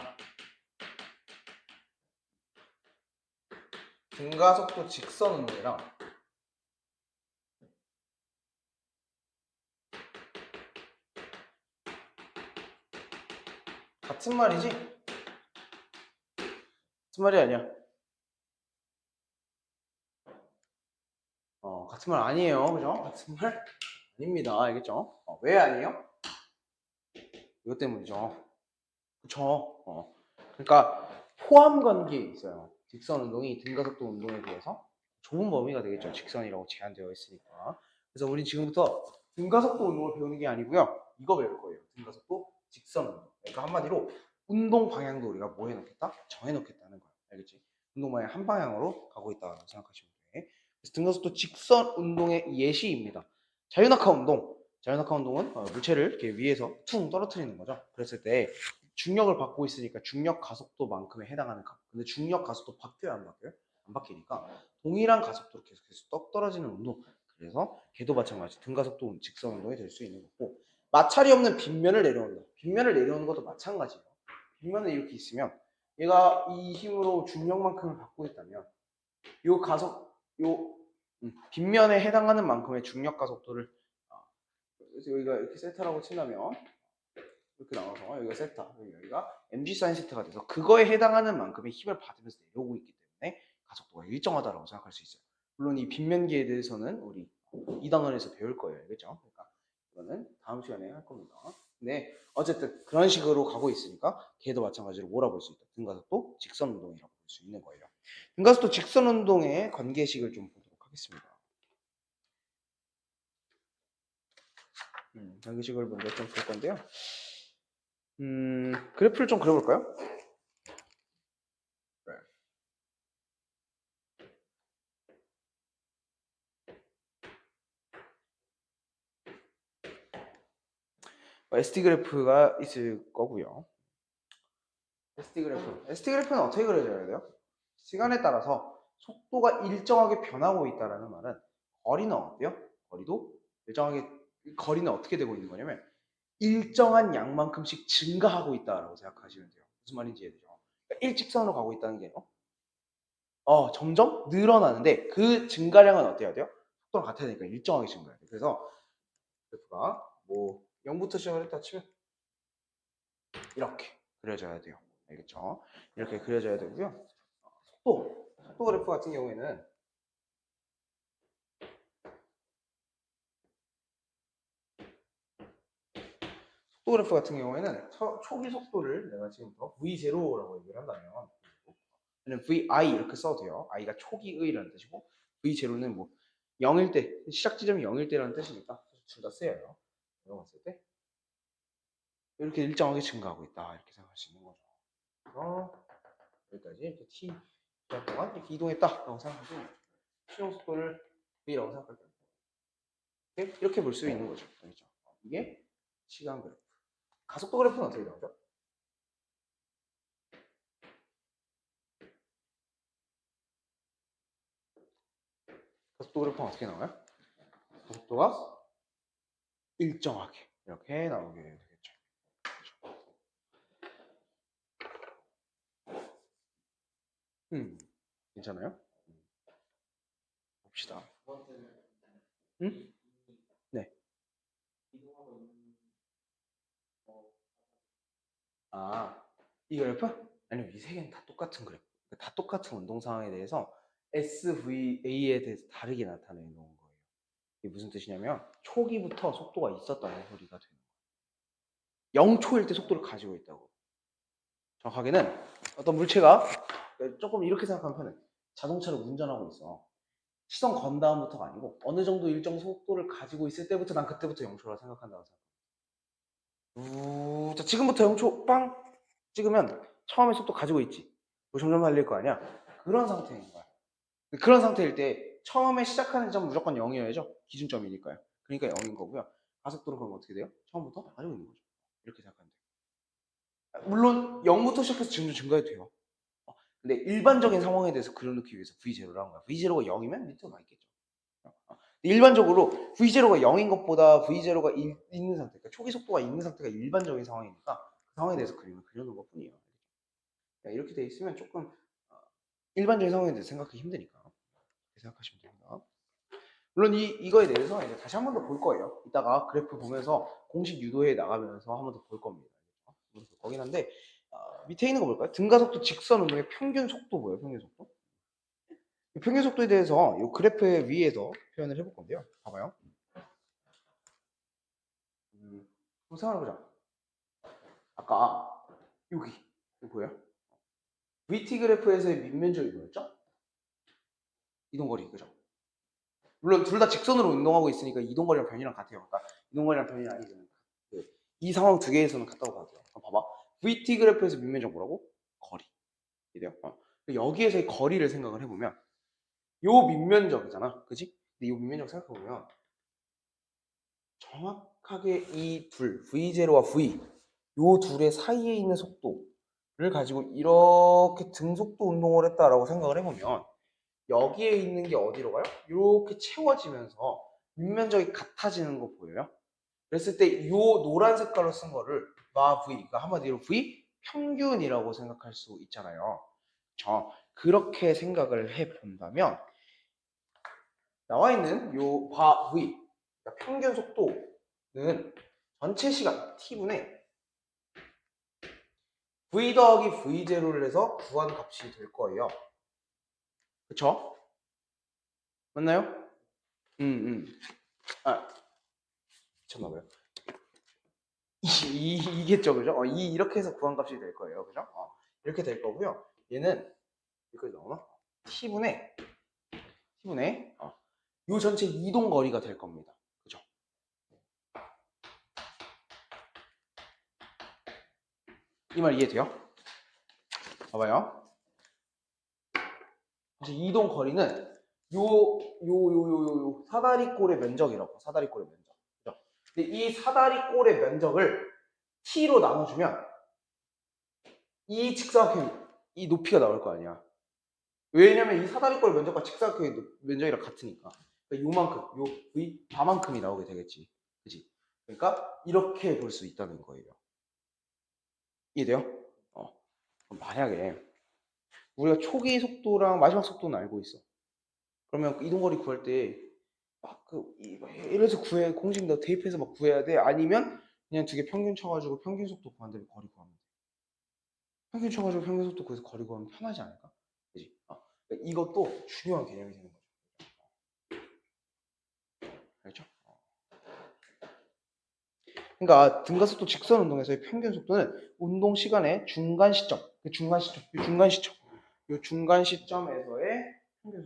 등가속도 직선 운동이랑 같은 말이지? 같은 말이 아니야. 같은 말 아니에요. 그죠? 같은 말 아닙니다. 알겠죠? 왜 아니에요? 이것 때문이죠. 그쵸? 그러니까 포함 관계에 있어요. 직선 운동이 등가속도 운동에 비해서 좁은 범위가 되겠죠. 직선이라고 제한되어 있으니까. 그래서 우린 지금부터 등가속도 운동을 배우는 게 아니고요. 이거 배울 거예요. 등가속도 직선 운동. 그러니까 한마디로 운동 방향도 우리가 뭐 해놓겠다? 정해놓겠다는 거야. 알겠지? 운동 방향 한 방향으로 가고 있다고 생각하시면 돼. 그래서 등가속도 직선 운동의 예시입니다. 자유낙하 운동. 자유낙하 운동은 물체를 이렇게 위에서 퉁 떨어뜨리는 거죠. 그랬을 때 중력을 받고 있으니까 중력 가속도만큼에 해당하는 값. 근데 중력 가속도 바뀌어요, 안 바뀌어요? 안 바뀌니까 동일한 가속도로 계속해서 떡 떨어지는 운동. 그래서 걔도 마찬가지 등가속도 직선 운동이 될 수 있는 거고, 마찰이 없는 빗면을 내려온다. 빗면을 내려오는 것도 마찬가지예요. 빗면은 이렇게 있으면 얘가 이 힘으로 중력만큼을 받고 있다면 요 가속 요 빗면에 해당하는 만큼의 중력 가속도를 그래서 여기가 이렇게 세타라고 친다면 이렇게 나와서 여기가 세타, 여기가 mg 사인 세타가 돼서 그거에 해당하는 만큼의 힘을 받으면서 내려오고 있기 때문에 가속도가 일정하다라고 생각할 수 있어요. 물론 이 빗면기에 대해서는 우리 2단원에서 배울 거예요. 알겠죠? 그러니까 이거는 다음 시간에 할 겁니다. 근데 어쨌든 그런 식으로 가고 있으니까 걔도 마찬가지로 뭐라고 볼 수 있다. 등가속도 직선 운동이라고 볼 수 있는 거예요. 등가속도 직선 운동의 관계식을 좀 보도록 하겠습니다. 관계식을 먼저 좀 볼 건데요. 그래프를 좀 그려볼까요? 네. SD 그래프가 있을 거고요. SD 그래프. SD 그래프는 어떻게 그려져야 돼요? 시간에 따라서 속도가 일정하게 변하고 있다는 말은 거리는 어때요? 거리도 일정하게, 거리는 어떻게 되고 있는 거냐면 일정한 양만큼씩 증가하고 있다라고 생각하시면 돼요. 무슨 말인지 이해되죠? 그러니까 일직선으로 가고 있다는 게 점점 늘어나는데 그 증가량은 어때야 돼요? 속도랑 같아야 되니까 일정하게 증가해야 돼요. 그래서 그래프가 뭐 0부터 시작을 했다 치면 이렇게 그려져야 돼요. 알겠죠? 이렇게 그려져야 되고요. 속도 그래프 같은 경우에는 속도 그래프 같은 경우에는 초기 속도를 내가 지금부터 V0라고 얘기를 한다면 VI 이렇게 써도 돼요. I가 초기의라는 뜻이고 V0는 뭐 0일 때, 시작 지점이 0일 때라는 뜻이니까 둘 다 쓰여요. 이거 봤을 때 이렇게 일정하게 증가하고 있다 이렇게 생각할 수 있는 거죠. 그래서 여기까지 이렇게 t 시간 동안 이렇게 이동했다라고 생각하시면 시동 속도를 V라고 생각할게요. 이렇게 볼 수 있는 거죠. 알겠죠? 이게 시간 그래프. 가속도 그래프는 어떻게 나오죠? 가속도 그래프는 어떻게 나와요? 가속도가 일정하게 이렇게 나오게 되겠죠. 괜찮아요? 봅시다. 음? 네. 이 그래프? 아니요, 이 세 개는 다 똑같은 그래프. 그러니까 다 똑같은 운동 상황에 대해서 SVA에 대해서 다르게 나타내는 거예요. 이게 무슨 뜻이냐면 초기부터 속도가 있었다는 소리가 되는 거예요. 0초일 때 속도를 가지고 있다고. 정확하게는 어떤 물체가 조금 이렇게 생각하면 편해. 자동차를 운전하고 있어. 시동 건 다음부터가 아니고 어느 정도 일정 속도를 가지고 있을 때부터 난 그때부터 0초라 생각한다고 생각해. 자, 지금부터 0초 빵 찍으면 처음에 속도 가지고 있지. 점점 달릴 거 아니야. 그런 상태인 거야. 그런 상태일 때 처음에 시작하는 점 무조건 0이어야죠. 기준점이니까요. 그러니까 0인 거고요. 가속도는 그럼 어떻게 돼요? 처음부터 가지고 있는 거죠. 이렇게 생각하면 돼요. 물론 0부터 시작해서 점점 증가해도 돼요. 근데 일반적인 상황에 대해서 그려놓기 위해서 V0를 한 거야. V0가 0이면 밑으로 가 있겠죠. 일반적으로 V0가 0인 것보다 V0가 있는 상태, 그러니까 초기 속도가 있는 상태가 일반적인 상황이니까 그 상황에 대해서 그려놓은 것 뿐이에요. 이렇게 돼 있으면 조금 일반적인 상황에 대해서 생각하기 힘드니까 그렇게 생각하시면 됩니다. 물론 이거에 대해서 이제 다시 한 번 더 볼 거예요. 이따가 그래프 보면서 공식 유도해 나가면서 한 번 더 볼 겁니다. 볼 거긴 한데 밑에 있는 거 볼까요? 등가속도 직선 운동의 평균 속도 뭐예요? 평균 속도? 이 평균 속도에 대해서 이 그래프의 위에서 표현을 해볼 건데요. 봐봐요. 한번 생각해보자. 아까 여기 이거 보여요? VT 그래프에서의 밑면적이 뭐였죠? 이동거리, 그죠? 물론 둘 다 직선으로 운동하고 있으니까 이동거리랑 변이랑 같아요. 그러니까 이동거리랑 변이랑 아니잖아요. 이 상황 두 개에서는 같다고 봐도 돼요. 봐봐. VT 그래프에서 밑면적 뭐라고? 거리. 이래요? 여기에서의 거리를 생각을 해보면 요 밑면적이잖아. 그지? 근데 요 밑면적 생각해보면 정확하게 이 둘, V0와 V 요 둘의 사이에 있는 속도를 가지고 이렇게 등속도 운동을 했다라고 생각을 해보면 여기에 있는 게 어디로 가요? 이렇게 채워지면서 밑면적이 같아지는 거 보여요? 그랬을 때 이 노란 색깔로 쓴 거를 마 V, 그러니까 한마디로 V 평균이라고 생각할 수 있잖아요. 그렇게 생각을 해본다면 나와 있는 요 바 V, 그러니까 평균 속도는 전체 시간 T분의 V 더하기 V0를 해서 구한 값이 될 거예요. 그쵸? 맞나요? 아, 미쳤나봐요. 이겠죠, 그죠? 이렇게 해서 구한 값이 될 거예요, 그죠? 이렇게 될 거고요. 얘는 여기까지 나오나? T분의 요 전체 이동 거리가 될 겁니다. 그죠? 이 말 이해돼요? 봐봐요. 이제 이동 거리는 요 사다리꼴의 면적이라고. 사다리꼴의 면적. 그죠? 근데 이 사다리꼴의 면적을 t로 나눠주면 이 직사각형 이 높이가 나올 거 아니야. 왜냐면 이 사다리꼴 면적과 직사각형의 면적이랑 같으니까. 그러니까 요만큼, 요 v 바만큼이 나오게 되겠지. 그지? 그러니까 이렇게 볼 수 있다는 거예요. 이해돼요? 그럼 만약에 우리가 초기 속도랑 마지막 속도는 알고 있어. 그러면 그 이동거리 구할 때 막 예를 들어서 공식 너 대입해서 막 구해야 돼? 아니면 그냥 두 개 평균 쳐가지고 평균 속도 구한 다음에 거리 구하면 돼. 평균 쳐가지고 평균 속도 구해서 거리 구하면 편하지 않을까? 그지? 그러니까 이것도 중요한 개념이 되는 거죠. 알죠? 그러니까 등가속도 직선 운동에서의 평균 속도는 운동 시간의 중간 시점, 이 중간 시점에서의 평균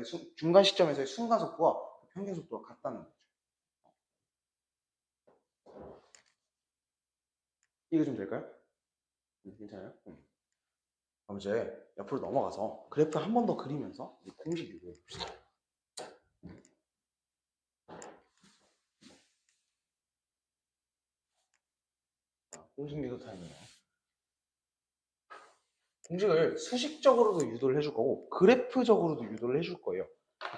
속도, 중간 시점에서의 순간 속도와 평균 속도가 같다는 거죠. 이해 좀 될까요? 괜찮아요? 그럼 이제 옆으로 넘어가서 그래프 한 번 더 그리면서 공식 유도해 봅시다. 공식 유도 타임이에요. 공식을 수식적으로도 유도를 해줄 거고 그래프적으로도 유도를 해줄 거예요.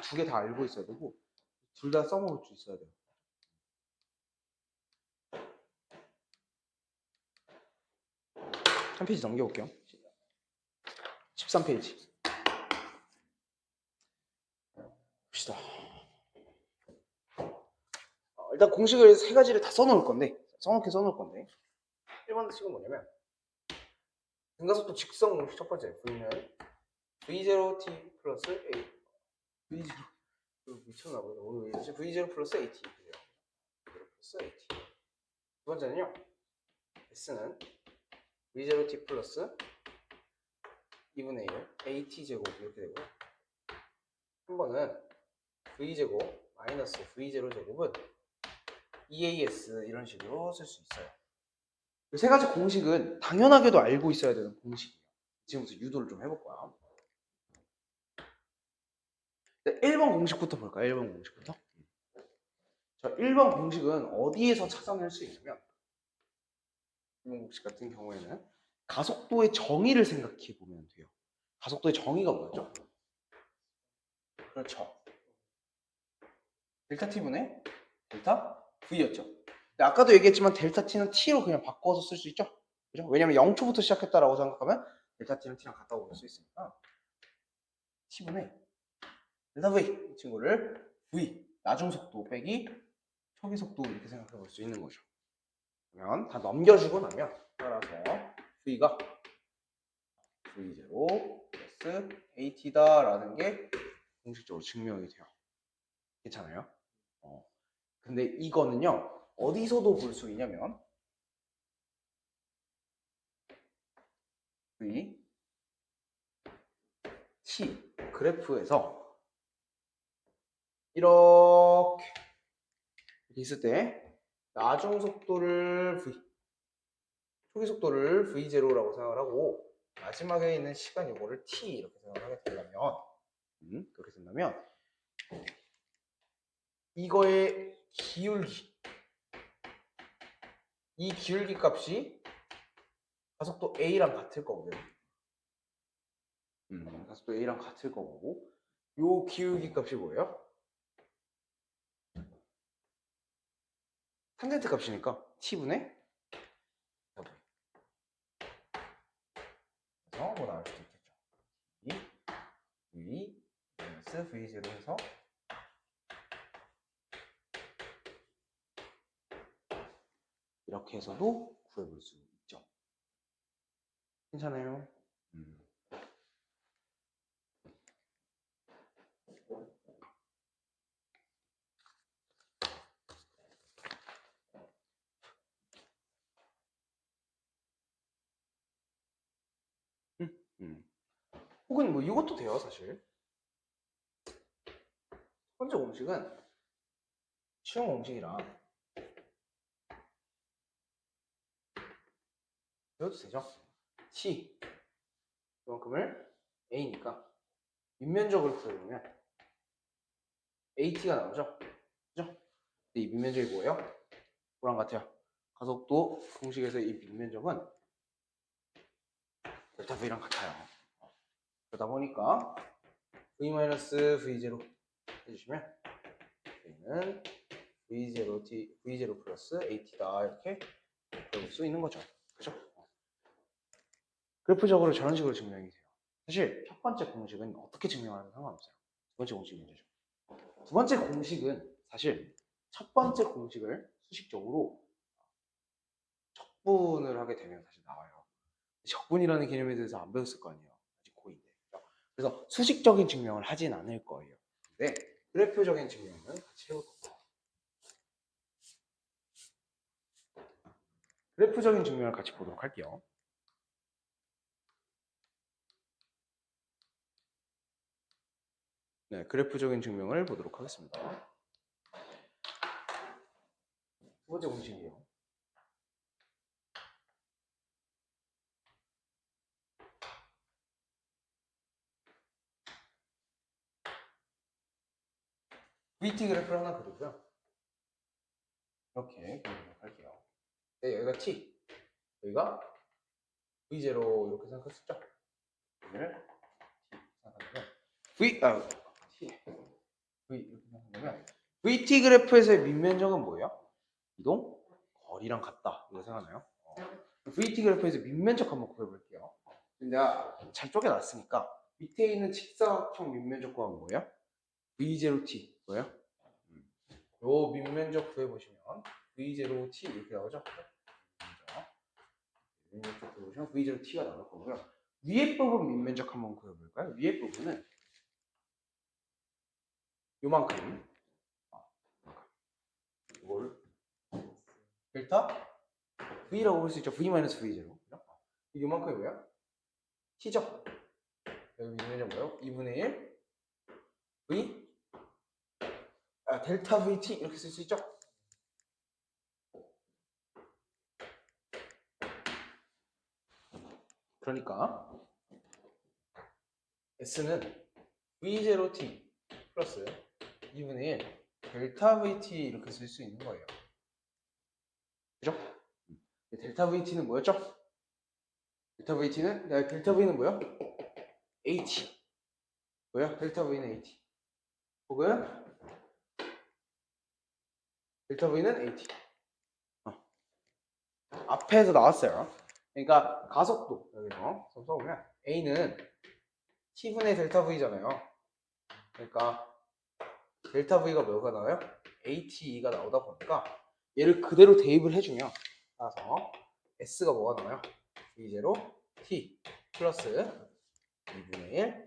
두 개 다 알고 있어야 되고 둘 다 써먹을 수 있어야 돼요. 한 페이지 넘겨볼게요. 13페이지. 봅시다. 일단 공식을 세 가지를 다 써놓을 건데 1번 식은 뭐냐면 등가속도 직선 공식 첫 번째 V는 V0t 플러스 A V0 미쳤나 보다. 오늘 왜 이러지? V0 플러스 AT 그래요. 플러스 AT. 두 번째는요. S는 V0t 플러스 2분의 1 AT 제곱 이렇게 되고요. 한 번은 V 제곱 마이너스 V0 제곱은 EAS 이런 식으로 쓸 수 있어요. 이 세 가지 공식은 당연하게도 알고 있어야 되는 공식이에요. 지금부터 유도를 좀 해볼 거야. 1번 공식부터 볼까요? 1번 공식부터. 자, 1번 공식은 어디에서 찾아낼 수 있냐면 1번 공식 같은 경우에는 가속도의 정의를 생각해 보면 돼요. 가속도의 정의가 뭐였죠? 그렇죠. 델타 t분의 델타 v였죠. 아까도 얘기했지만 델타 t는 t로 그냥 바꿔서 쓸 수 있죠. 그죠? 왜냐면 0초부터 시작했다라고 생각하면 델타 t는 t랑 같다고 볼 수 있으니까 t분의 델타 v 이 친구를 v 나중 속도 빼기 초기 속도 이렇게 생각해 볼 수 있는 거죠. 그러면 다 넘겨주고 나면 따라서 v가 v0 플러스 at다라는 게 공식적으로 증명이 돼요. 괜찮아요? 근데 이거는요 어디서도 볼 수 있냐면 V T 그래프에서 이렇게 있을 때 나중 속도를 V, 초기 속도를 V0라고 생각을 하고 마지막에 있는 시간 요거를 T 이렇게 생각을 하게 된다면 그렇게 된다면 이거의 기울기, 이 기울기 값이 가속도 A랑 같을 거고요. 가속도 A랑 같을 거고 요 기울기 값이 뭐예요? 탄젠트 값이니까 T분의 W. 그래서 뭐 나올 수도 있겠죠. V 마이너스 V0 해서 이렇게 해서도 구해볼 수 있죠. 괜찮아요? 혹은 뭐 이것도 돼요, 사실. 첫 번째 공식은 쉬운 공식이라 이것도 되죠. T 이만큼을 A니까 밑면적을 구해보면 AT가 나오죠. 그죠? 이 밑면적이 뭐예요? 뭐랑 같아요? 가속도 공식에서 이 밑면적은 델타 V랑 같아요. 그러다 보니까 V-V0 해주시면 V는 V0 플러스 AT다 이렇게 배울 수 있는 거죠. 그죠? 그래프적으로 저런 식으로 증명이 돼요. 사실 첫 번째 공식은 어떻게 증명하는 상관없어요. 두 번째 공식이 문제죠. 두 번째 공식은 사실 첫 번째 공식을 수식적으로 적분을 하게 되면 사실 나와요. 적분이라는 개념에 대해서 안 배웠을 거 아니에요. 아직 고2인데. 그래서 수식적인 증명을 하진 않을 거예요. 근데 그래프적인 증명은 같이 해볼 겁니다. 그래프적인 증명을 같이 보도록 할게요. 네, 그래프적인 증명을 보도록 하겠습니다. 두 번째 공식이에요. VT 그래프를 하나 그리고요. 이렇게 그리도록 할게요. 네, 여기가 T, 여기가 V0 이렇게 생각했었죠? 여기를 T 생각하면 T, V 이렇게 생각하면 VT 그래프에서의 밑면적은 뭐예요? 이동 거리랑 같다. 이거 생각나요? VT 그래프에서 밑면적 한번 구해볼게요. 내가 잘 쪼개놨으니까 밑에 있는 직사각형 밑면적 구하면 뭐예요? V0t 뭐예요? 요 밑면적 구해보시면 V0t 이렇게 나오죠? 밑면적 구해보시면 V0t가 나올 거고요. 위에 부분 밑면적 한번 구해볼까요? 위에 부분은 요만큼 이거를 델타 V라고 볼 수 있죠. V-V0 요만큼이 뭐야? T죠? 여기 밑면적 뭐예요? 2분의 1 V 델타 VT 이렇게 쓸 수 있죠? 그러니까 S는 V0T 플러스 2분의 1 델타 VT 이렇게 쓸 수 있는 거예요. 그죠? 델타 VT는 뭐였죠? 델타 V는 뭐야? H. 뭐야? 델타 V는 AT. 혹은 델타 V는 AT. 앞에서 나왔어요. 그러니까 가속도 여기서 써보면 A는 T분의 델타 V잖아요. 그러니까 델타 V가 뭐가 나와요? AT가 나오다 보니까 얘를 그대로 대입을 해주면 따라서 S가 뭐가 나와요? V0 T 플러스 2분의 1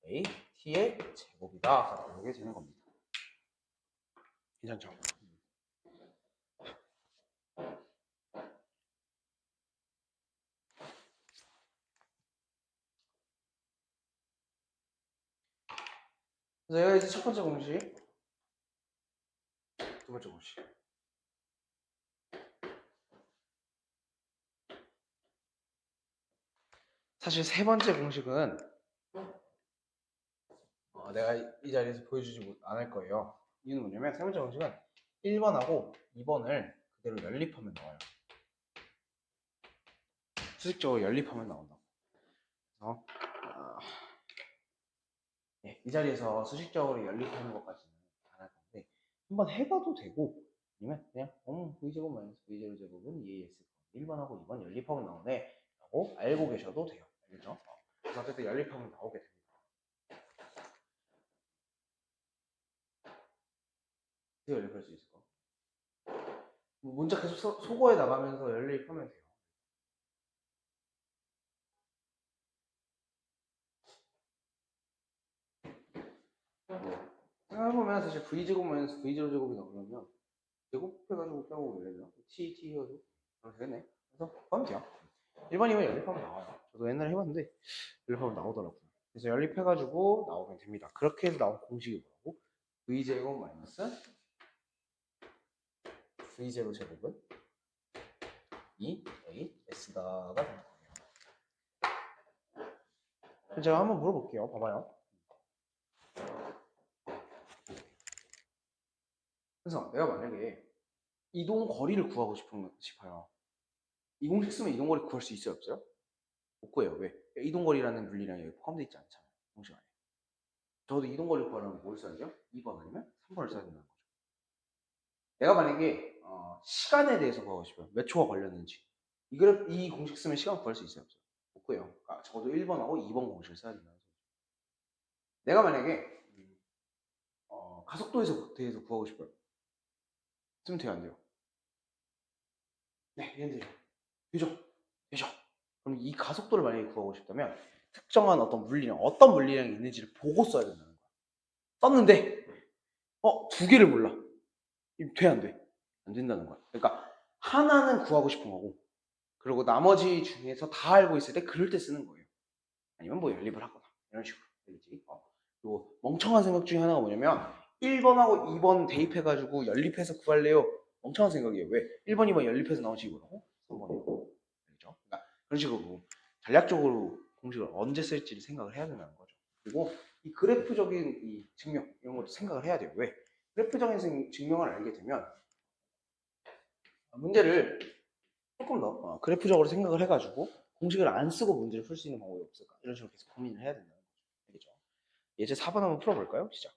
a t의 제곱이다. 이렇게 되는 겁니다. 괜찮죠? 그래서 여기가 이제 첫 번째 공식, 두 번째 공식. 사실 세 번째 공식은 내가 이 자리에서 보여주지 않을 거예요. 이유는 뭐냐면 세 번째 공식은 1번하고 2번을 그대로 연립하면 나와요. 수직적으로 연립하면 나온다고. 그래서 이 자리에서 수식적으로 연립하는 것까지는 안 할 건데 한번 해봐도 되고 아니면 그냥 V제곱 마이너스 V0 제곱은 EAS 1번하고 2번 연립하면 나오네 라고 알고 계셔도 돼요. 알겠죠? 그래서 어쨌든 연립하면 나오게 됩니다. 어떻게 연립할 수 있을까? 문자 계속 소거해 나가면서 연립하면 돼요. 생각해보면 사실 V제곱 마이너스 V0 제곱이 나오려면 제곱해가지고 빼고 예를 들어 T 해가지고 그럼 되겠네. 그래서 하면 돼요. 1번이면 연립하면 나와요. 저도 옛날에 해봤는데 연립하면 나오더라고요. 그래서 연립해가지고 나오면 됩니다. 그렇게 해서 나온 공식이 뭐라고? V제곱 마이너스 V0 제곱은 2AS다가 되는 거예요. 그럼 제가 한번 물어볼게요. 봐봐요. 그래서 내가 만약에 이동 거리를 구하고 싶어요. 이 공식 쓰면 이동 거리 구할 수 있어요, 없어요? 못 구해요. 왜? 이동 거리라는 물리량이 여기 포함되어 있지 않잖아요. 공식 안에. 저도 이동 거리 구하려면 뭘 써야 돼요? 2번 아니면 3번을 써야 된다는 거죠. 내가 만약에 시간에 대해서 구하고 싶어요. 몇 초가 걸렸는지. 이 공식 쓰면 시간 구할 수 있어요, 없어요? 못 구해요. 그러니까 적어도 1번하고 2번 공식을 써야 된다는 소리죠. 내가 만약에 가속도에서 대해서 구하고 싶어요. 쓰면 돼요, 안 돼요? 네, 얘는 되죠. 되죠. 그럼 이 가속도를 만약에 구하고 싶다면 특정한 어떤 물리량이 있는지를 보고 써야 된다는 거야. 썼는데 두 개를 몰라. 돼, 안 돼? 안 된다는 거야. 그러니까 하나는 구하고 싶은 거고 그리고 나머지 중에서 다 알고 있을 때 그럴 때 쓰는 거예요. 아니면 뭐 연립을 하거나 이런 식으로 되겠지. 또 멍청한 생각 중에 하나가 뭐냐면 1번하고 2번 대입해가지고 연립해서 구할래요. 멍청한 생각이에요. 왜? 1번, 2번 연립해서 나오지 뭐라고? 3번이고. 그렇죠? 그러니까 그런 식으로 전략적으로 공식을 언제 쓸지를 생각을 해야 된다는 거죠. 그리고 이 그래프적인 이 증명 이런 것도 생각을 해야 돼요. 왜? 그래프적인 증명을 알게 되면 문제를 조금 더 그래프적으로 생각을 해가지고 공식을 안 쓰고 문제를 풀 수 있는 방법이 없을까? 이런 식으로 계속 고민을 해야 된다는 거죠. 알겠죠? 예제 4번 한번 풀어볼까요? 시작.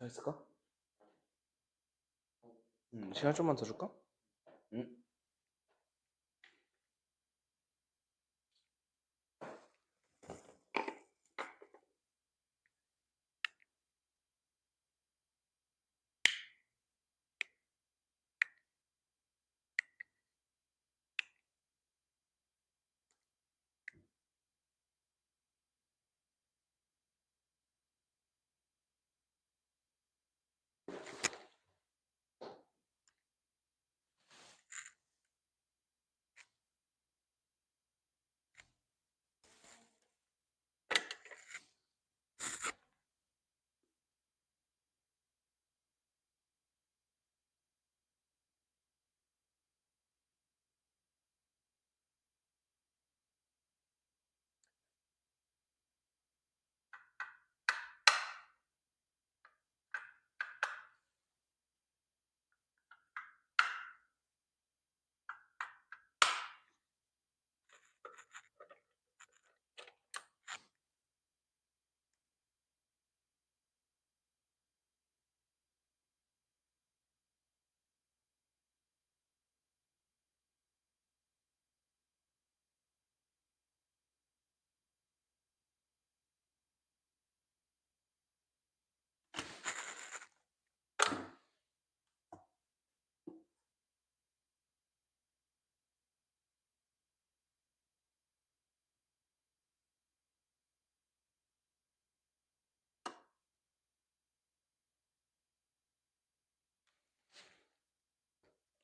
했을까? 시간 좀만 더 줄까? 응?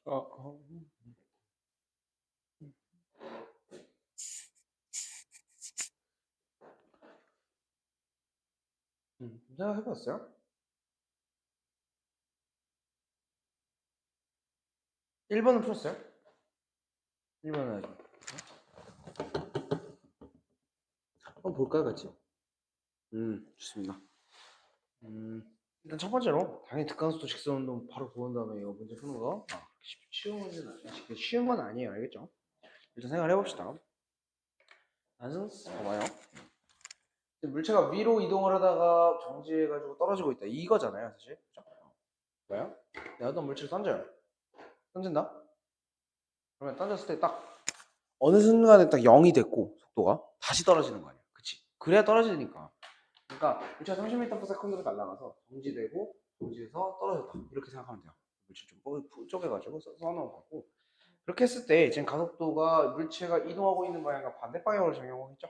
어, 어. 생각해봤어요? 1번은 풀었어요? 1번은 아직. 한번 볼까요, 같이? 좋습니다. 일단 첫 번째로 당연히 득간수도 직선운동 바로 보은 다음에 이거 문제 푸는 거 쉬운 문제는 아니에요. 쉬운 건 아니에요. 알겠죠? 일단 생각을 해봅시다. 봐봐요. 물체가 위로 이동을 하다가 정지해가지고 떨어지고 있다. 이거잖아요, 사실. 그죠? 뭐야? 내가 어떤 물체를 던져요. 던진다? 그러면 던졌을 때 딱 어느 순간에 딱 0이 됐고 속도가 다시 떨어지는 거 아니야. 그치? 그래야 떨어지니까. 그러니까 물체가 30m/s로 날아가서 정지되고 정지해서 떨어졌다. 이렇게 생각하면 돼요. 물체 좀 쪼개가지고 써놓은 거고. 그렇게 했을 때 지금 가속도가 물체가 이동하고 있는 방향과 반대 방향으로 적용하겠죠?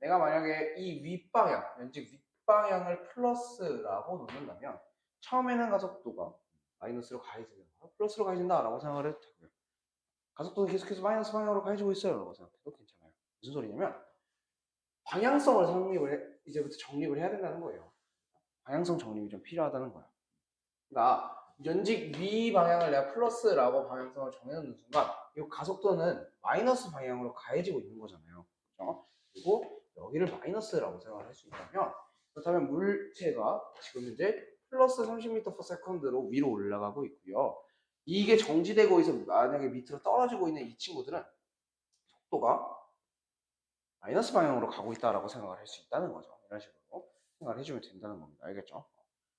내가 만약에 이 윗방향, 즉 윗방향을 플러스라고 놓는다면 처음에는 가속도가 마이너스로 가해진다, 플러스로 가해진다라고 생각을 해도 되고요. 가속도는 계속해서 마이너스 방향으로 가해지고 있어요 라고 생각해도 괜찮아요. 무슨 소리냐면 방향성을 이제부터 정립을 해야 된다는 거예요. 방향성 정립이 좀 필요하다는 거야. 그러니까 연직 위 방향을 내가 플러스라고 방향성을 정해놓는 순간 이 가속도는 마이너스 방향으로 가해지고 있는 거잖아요. 그렇죠? 그리고 여기를 마이너스라고 생각을 할 수 있다면, 그렇다면 물체가 지금 현재 플러스 30m/s로 위로 올라가고 있고요. 이게 정지되고 있어 만약에 밑으로 떨어지고 있는 이 친구들은 속도가 마이너스 방향으로 가고 있다라고 생각을 할 수 있다는 거죠. 이런 식으로 생각을 해주면 된다는 겁니다. 알겠죠?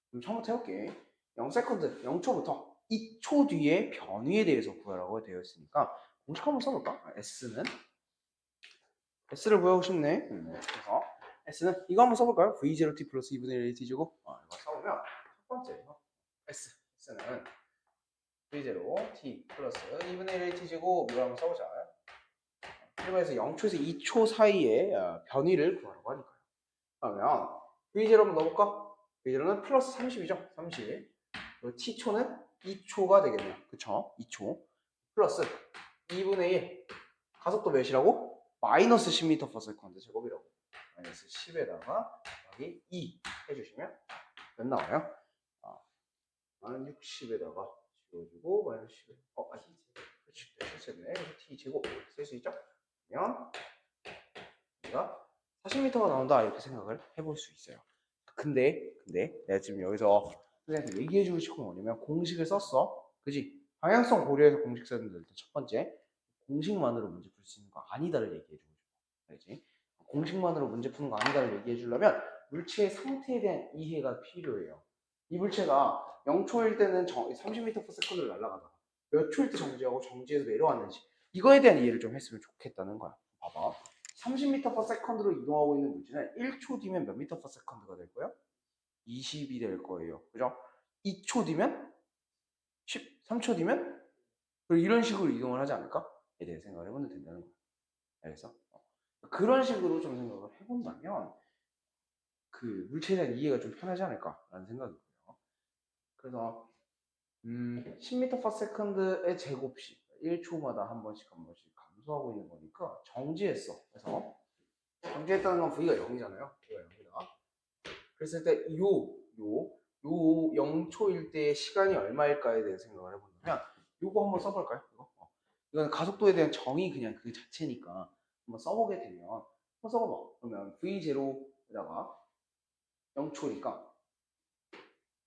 그럼 처음부터 해볼게. 0세컨드, 0초부터 2초 뒤에 변위에 대해서 구하라고 되어 있으니까 공식 한번 써볼까? S를 구하고 싶네. 그래서 S는 이거 한번 써볼까요? V0t 플러스 2분의 1 t 제곱. 이거 써보면 첫 번째 S는 V0t 플러스 2분의 1 t 제곱 이거 한번 써보자. 일반에서 0초에서 2초 사이에 변위를 구하라고 하니까요. 그러면 V0 한번 넣어볼까? V0는 플러스 30이죠. 30. t초는 2초가 되겠네요. 그쵸? 2초. 플러스 2분의 1. 가속도 몇이라고? 마이너스 10m/s 제곱이라고. 마이너스 10에다가 여기 2 해주시면 몇 나와요? 나는 60에다가 지워주고 마이너스 10. 그렇지. 됐네. 그래서 t 제곱 쓸 수 있죠? 그러면 우리가 40m가 나온다 이렇게 생각을 해볼 수 있어요. 근데 내가 지금 여기서 선생님한테 얘기해주고 싶은 건 뭐냐면 공식을 썼어. 그지? 방향성 고려해서 공식 썼는데 일단 첫 번째 공식만으로 문제 풀 수 있는 거 아니다를 얘기해주고 싶어. 알지? 공식만으로 문제 푸는 거 아니다를 얘기해 주려면 물체의 상태에 대한 이해가 필요해요. 이 물체가 0초일 때는 30m/s를 날아가다가 몇 초일 때 정지하고 정지해서 내려왔는지 이거에 대한 이해를 좀 했으면 좋겠다는 거야. 봐봐. 30m/s로 이동하고 있는 물체는 1초 뒤면 몇 m/s가 될 거예요? 20이 될 거예요. 그죠? 2초 뒤면 10, 3초 뒤면 이런 식으로 이동을 하지 않을까? 에 대해 생각을 해보면 된다는 거야. 알겠어? 그런 식으로 좀 생각을 해본다면 그 물체에 대한 이해가 좀 편하지 않을까라는 생각이 들어요. 그래서 10m/s의 제곱씩 1초마다 한 번씩 감소하고 있는 거니까 정지했어. 그래서 정지했다는 건 V가 0이잖아요. V가 0이다. 그랬을 때 요 0초일 때의 시간이 얼마일까에 대해 생각을 해본다면 요거 한번 써볼까요? 이건 가속도에 대한 정의 그냥 그 자체니까 한번 써보게 되면 한번 써봐봐. 그러면 V0에다가 0초니까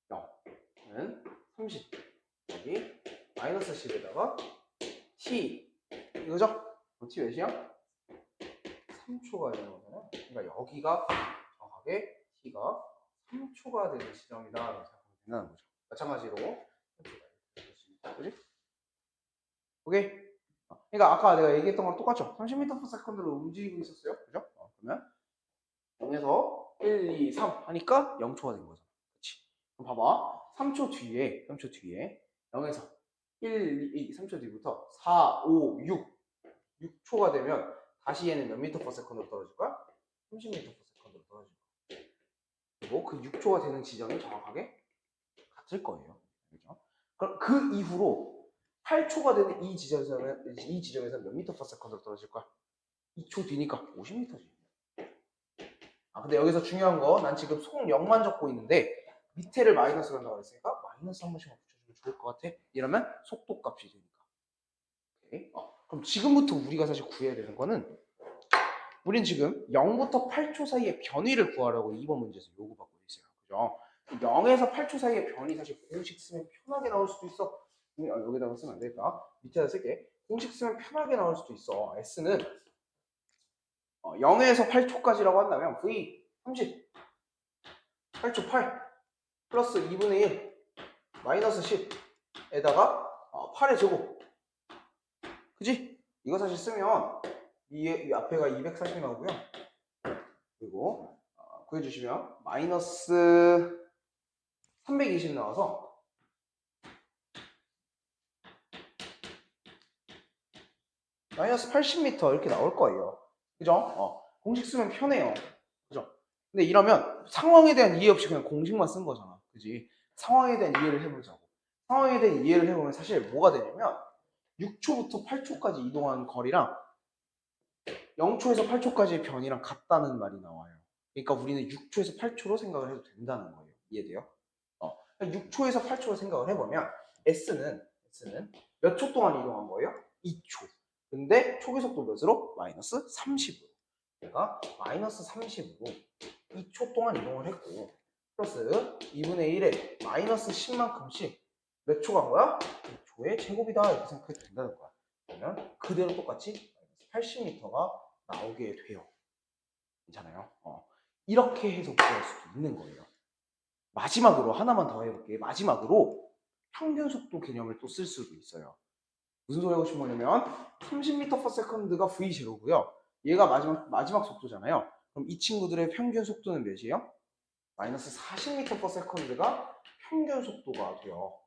0은 30 여기 마이너스 10에다가 t 이거죠? t 몇이야? 3초가 되는 거잖아요. 그러니까 여기가 정확하게 t가 3초가 되는 지점이다 라고 생각하면 된다는 거죠. 마찬가지로 3초가 그지? 오케이? 그러니까 아까 내가 얘기했던 거랑 똑같죠? 30m/s로 움직이고 있었어요. 그죠? 그러면 0에서 1, 2, 3 하니까 0초가 된 거죠. 그렇지? 그럼 봐봐. 3초 뒤에 0에서 1, 2, 3초 뒤부터 4, 5, 6초가 되면 다시 얘는 몇 m/s로 떨어질 거야? 30m/s로 떨어질 거야. 그리고 그 6초가 되는 지점이 정확하게 같을 거예요. 그렇죠? 그럼 그 이후로 8초가 되는 이 지점에서 몇 m/s로 떨어질 거야? 2초 뒤니까 50m지. 근데 여기서 중요한 거, 난 지금 속 0만 적고 있는데 밑에를 마이너스로 한다고 했으니까 마이너스 한 번씩만 붙여주면 좋을 것 같아. 이러면 속도 값이 되니까. 오케이? 그럼 지금부터 우리가 사실 구해야 되는 거는 우린 지금 0부터 8초 사이의 변위를 구하라고 2번 문제에서 요구받고 있어요. 그죠? 0에서 8초 사이의 변위 사실 공식 쓰면 편하게 나올 수도 있어. 여기다가 쓰면 안 되겠다. 밑에다 쓸게. 공식 쓰면 편하게 나올 수도 있어. S는 0에서 8초까지라고 한다면 V 30 8초 8 플러스 2분의 1 마이너스 10에다가 8의 제곱 그지? 이거 사실 쓰면 이 앞에가 240이 나오고요. 그리고 구해주시면 마이너스 320 나와서 마이너스 80m 이렇게 나올 거예요. 그죠? 공식 쓰면 편해요. 그죠? 근데 이러면 상황에 대한 이해 없이 그냥 공식만 쓴 거잖아. 그지? 상황에 대한 이해를 해보자고. 상황에 대한 이해를 해보면 사실 뭐가 되냐면 6초부터 8초까지 이동한 거리랑 0초에서 8초까지의 변이랑 같다는 말이 나와요. 그러니까 우리는 6초에서 8초로 생각을 해도 된다는 거예요. 이해돼요? 6초에서 8초로 생각을 해보면 S는 몇 초 동안 이동한 거예요? 2초. 근데 초기 속도 몇으로? 마이너스 30으로. 그러니까 마이너스 30으로 2초 동안 이동을 했고 플러스 2분의 1에 마이너스 10만큼씩 몇 초 간 거야? 2초의 제곱이다 이렇게 생각해도 된다는 거야. 그러면 그대로 똑같이 80m가 나오게 돼요. 괜찮아요? 이렇게 해서 구할 수도 있는 거예요. 마지막으로 하나만 더 해볼게. 마지막으로 평균 속도 개념을 또 쓸 수도 있어요. 무슨 소리 하고 싶은 거냐면 30m/s가 V0고요. 얘가 마지막 속도잖아요. 그럼 이 친구들의 평균 속도는 몇이에요? 마이너스 40m/s가 평균 속도가 돼요.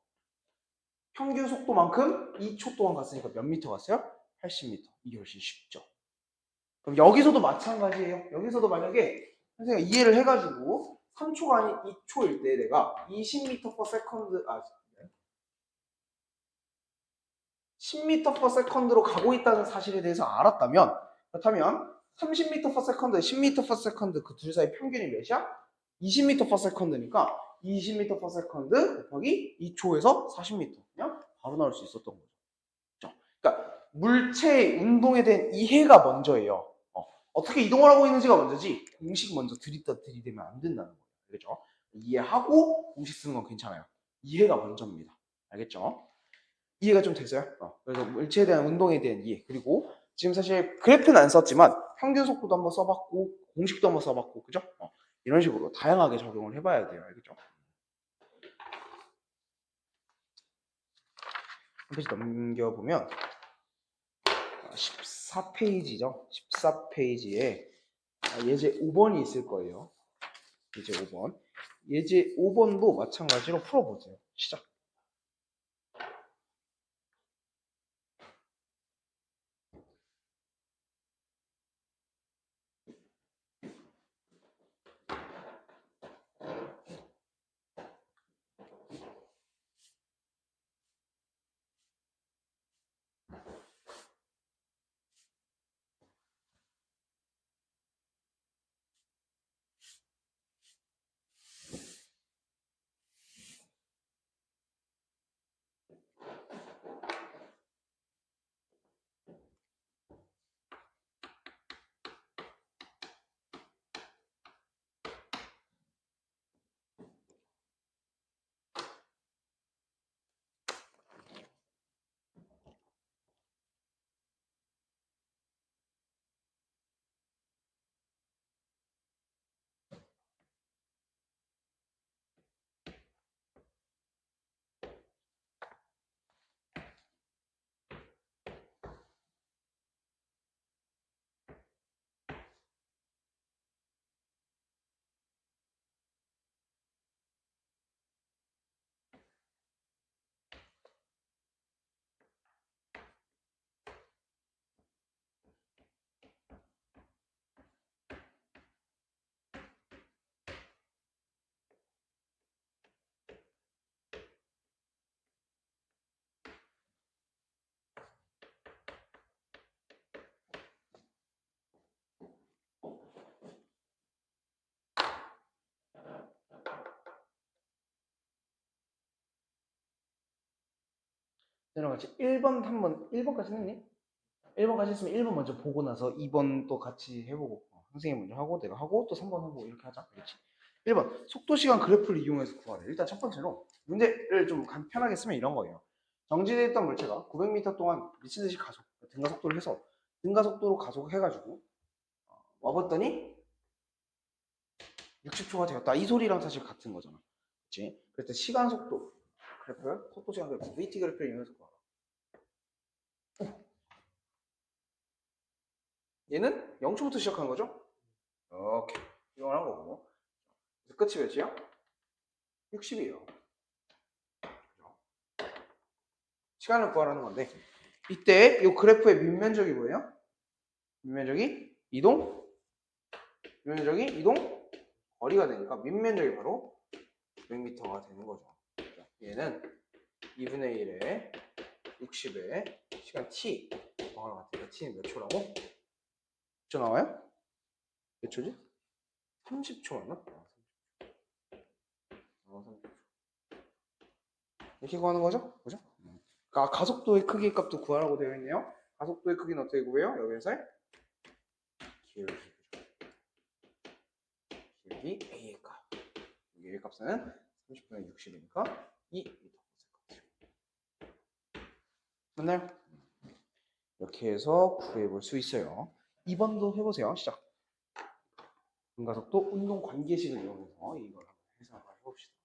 평균 속도만큼 2초 동안 갔으니까 몇 미터 갔어요? 80m. 이게 훨씬 쉽죠. 그럼 여기서도 마찬가지예요. 여기서도 만약에 선생님가 이해를 해가지고 3초가 아닌 2초일 때 내가 20m/s 10m/s로 가고 있다는 사실에 대해서 알았다면 그렇다면 30m/s, 10m/s 그 둘 사이 평균이 몇이야? 20m/s니까 20m/s 곱하기 2초에서 40m 그냥 바로 나올 수 있었던 거죠. 그러니까 물체의 운동에 대한 이해가 먼저예요. 어떻게 이동을 하고 있는지가 먼저지 공식 먼저 들이대면 안 된다는 거예요. 알겠죠? 이해하고 공식 쓰는 건 괜찮아요. 이해가 먼저입니다. 알겠죠? 이해가 좀 되세요? 그래서 물체에 대한 운동에 대한 이해 그리고 지금 사실 그래프는 안 썼지만 평균 속도도 한번 써봤고 공식도 한번 써봤고 그죠? 이런 식으로 다양하게 적용을 해봐야 돼요. 알겠죠? 한 페이지 넘겨보면 14페이지죠. 14페이지에 예제 5번이 있을 거예요. 예제 5번. 예제 5번도 마찬가지로 풀어보세요. 시작. 얘랑 같이 1번 한번 1번까지 했니? 1번까지 했으면 1번 먼저 보고 나서 2번 또 같이 해보고 선생님 먼저 하고 내가 하고 또 3번 하고 이렇게 하자. 알겠지? 1번 속도 시간 그래프를 이용해서 구하래. 일단 첫 번째로 문제를 좀 간편하게 쓰면 이런 거예요. 정지되어 있던 물체가 900m 동안 미친 듯이 가속, 등가 속도를 해서 등가 속도로 가속해가지고 와봤더니 60초가 되었다. 이 소리랑 사실 같은 거잖아. 그치? 그럴 때 시간 속도 그래프, 속도 시간 그래프, VT 그래프를 이용해서 구하라. 얘는 0초부터 시작하는 거죠? 오케이. 이걸 한 거고. 그래서 끝이 몇이야? 60이에요. 시간을 구하라는 건데 이때 이 그래프의 밑면적이 뭐예요? 밑면적이 이동, 밑면적이 이동, 거리가 되니까 밑면적이 바로 100m가 되는 거죠. 얘는 2분의 1에 60에 시간 t 방울 같으니까 t는 몇 초라고? 몇 초 나와요? 몇 초지? 30초 맞나? 30초. 이렇게 구하는 거죠? 그죠? 그러니까 가속도의 크기 값도 구하라고 되어 있네요. 가속도의 크기는 어떻게 구해요? 여기에서 길이, 길이 A의 값. A의 값은 30분의 60이니까 2m. 맞나요? 이렇게 해서 구해볼 수 있어요. 2번도 해보세요. 시작. 등가속도 운동 관계식을 이용해서 이걸 한번 해석을 해봅시다.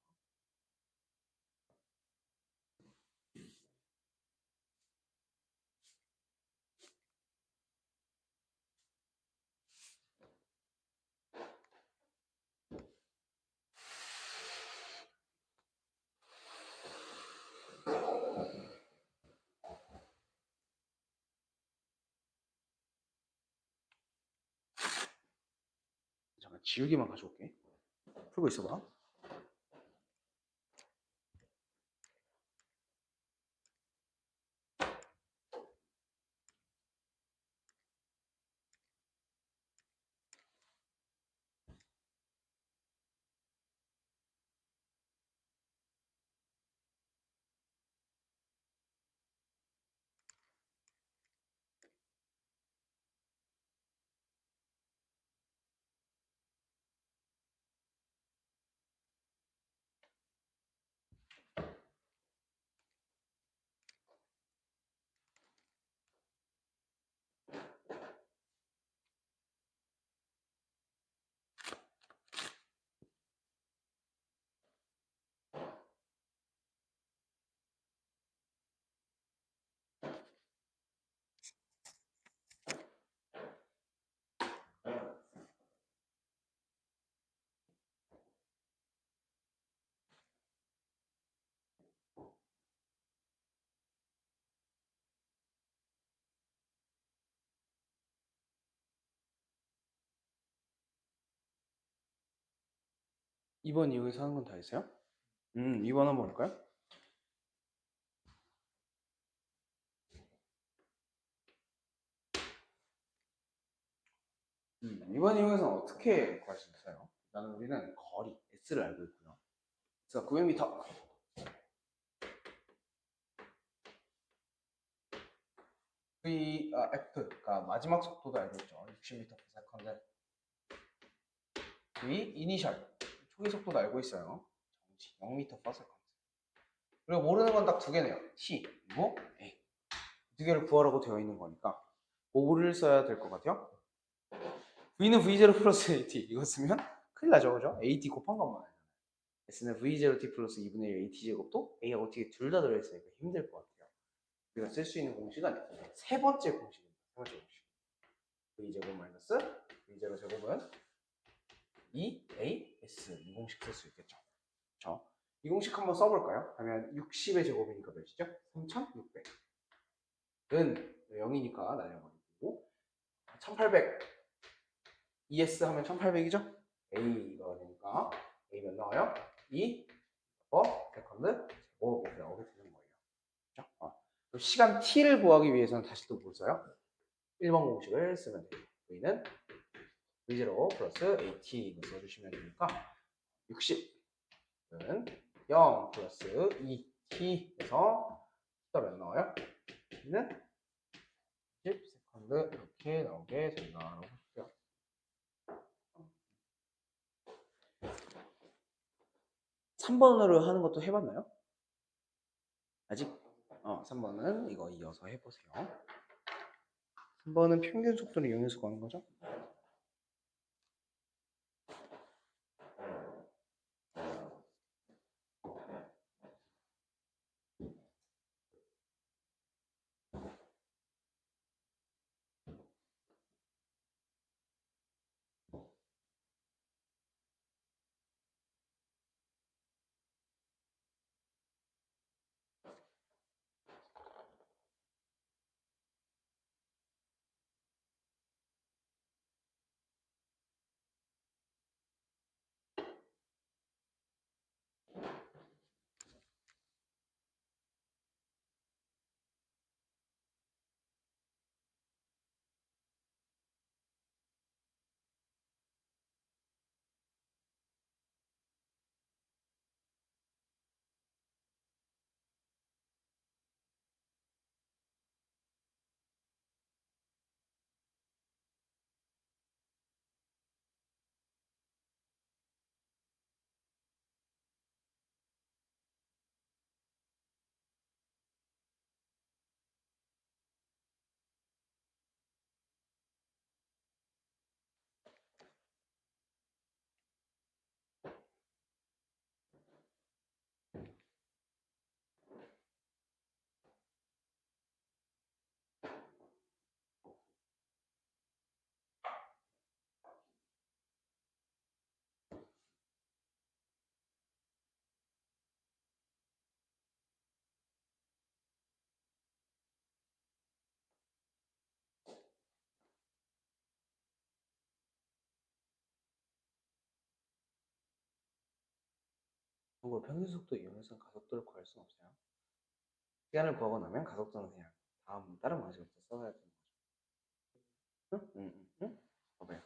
잠깐 지우개만 가져올게. 풀고 있어봐. 2번 이용해서 하는 건 다 했어요? 2번 한번 볼까요? 2번 이용해서는 어떻게 구할 수 있어요? 일단 우리는 거리 S를 알고 있고요. 그래서 900m F가 마지막 속도도 알고 있죠. 60m/s. V 이니셜 초기 속도도 알고 있어요. 정지 0m/s. 그리고 모르는 건 딱 두 개네요. T 그리고 A 두 개를 구하라고 되어 있는 거니까 뭐를 써야 될 것 같아요? V는 V0 플러스 AT 이거 쓰면 큰일 나죠, 그죠? AT 곱한 것만 알잖아요. S는 V0T 플러스 2분의 1 AT 제곱도 A하고 T 둘 다 들어있으니까 힘들 것 같아요. 우리가 쓸 수 있는 공식은 세 번째 공식입니다. 세 번째 공식. V제곱 마이너스 V0 제곱은 2AS 이 공식 쓸 수 있겠죠. 그렇죠? 이 공식 한번 써볼까요? 하면 60의 제곱이니까 몇이죠? 3600. 은 0이니까 날려버리고 1800 ES 하면 1800이죠? A가 되니까 A 몇 나와요? 2 세컨드 제곱 이렇게 나오게 되는 거예요. 그렇죠? 시간 t를 구하기 위해서는 다시 또 뭘 써요? 1번 공식을 쓰면 돼요. V는 V0 플러스 AT 이거 써주시면 되니까 60은 0 플러스 2t에서 숫자 몇 나와요? T는 10 세컨드 이렇게 나오게 된다라고 볼게요. 3번으로 하는 것도 해봤나요? 아직? 3번은 이거 이어서 해보세요. 3번은 평균 속도를 이용해서 구하는 거죠? 그거 평균 속도 이용해서 가속도를 구할 수는 없어요. 시간을 구하고 나면 가속도는 그냥 다른 방식으로 써야 되는 거죠. 응? 봐봐요.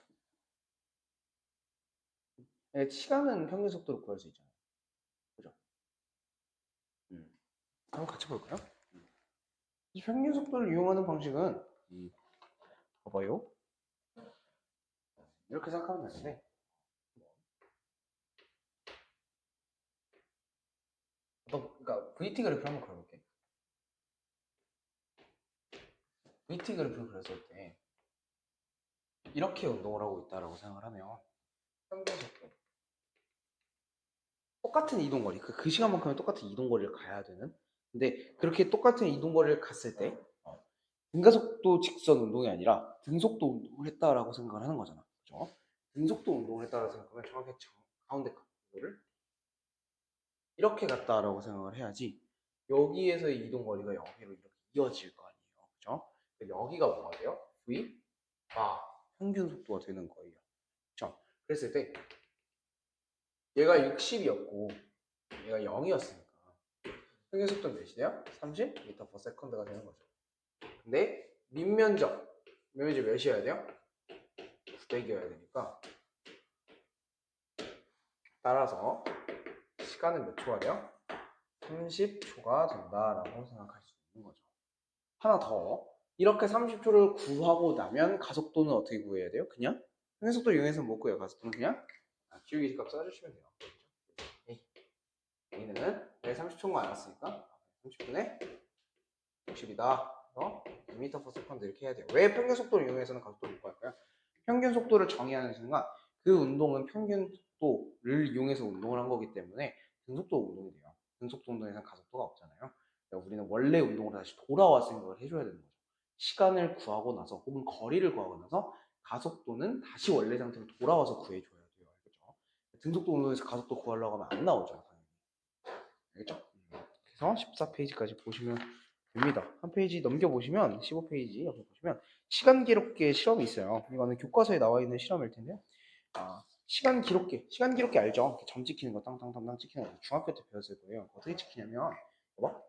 시간은 평균 속도로 구할 수 있잖아요. 그죠? 한번 같이 볼까요? 이 평균 속도를 이용하는 방식은 봐봐요. 이렇게 생각하면 되는데 그러니까 VT 그래프 한번 그려볼게. VT 그래프를 그렸을 때 이렇게 운동을 하고 있다라고 생각을 하면 평균 속도 똑같은 이동거리 그 시간만큼은 똑같은 이동거리를 가야 되는 근데 그렇게 똑같은 이동거리를 갔을 때 등가속도 직선 운동이 아니라 등속도 운동을 했다라고 생각을 하는 거잖아. 그죠? 등속도 운동을 했다라고 생각하면 정확히 가운데 각도를 이렇게 갔다라고 생각을 해야지 여기에서의 이동거리가 여기로 이렇게 이어질 거 아니에요. 그죠? 여기가 뭐가 돼요? V 바 평균 속도가 되는 거예요. 그죠? 그랬을 때 얘가 60이었고 얘가 0이었으니까 평균 속도는 몇이돼요? 30m/s가 되는 거죠. 근데 밑면적 몇이어야 돼요? 900이어야 되니까 따라서 시간은 몇 초가 돼요? 30초가 된다라고 생각할 수 있는 거죠. 하나 더. 이렇게 30초를 구하고 나면 가속도는 어떻게 구해야 돼요? 그냥 평균속도 이용해서 못 구해요. 가속도는 그냥 기울기 값 써주시면 돼요. 여기는 30초가 안 왔으니까 30분에 60이다. 그래서 2m/s 이렇게 해야 돼요. 왜 평균 속도를 이용해서는 가속도를 못 구할까요? 평균 속도를 정의하는 순간 그 운동은 평균 속도를 이용해서 운동을 한 거기 때문에 등속도 운동이 돼요. 등속도 운동에서는 가속도가 없잖아요. 그러니까 우리는 원래 운동으로 다시 돌아와서 생각을 해줘야 되는 거죠. 시간을 구하고 나서 혹은 거리를 구하고 나서 가속도는 다시 원래 상태로 돌아와서 구해줘야 돼요. 알겠죠? 등속도 운동에서 가속도 구하려고 하면 안 나오죠. 알겠죠? 그래서 14페이지까지 보시면 됩니다. 한 페이지 넘겨보시면 15페이지 옆에 보시면 시간 기록계 실험이 있어요. 이거는 교과서에 나와 있는 실험일 텐데요. 시간 기록계 알죠? 이렇게 점 찍히는 거 땅땅땅땅 찍히는 거 중학교 때 배웠을 거예요. 어떻게 찍히냐면 봐봐.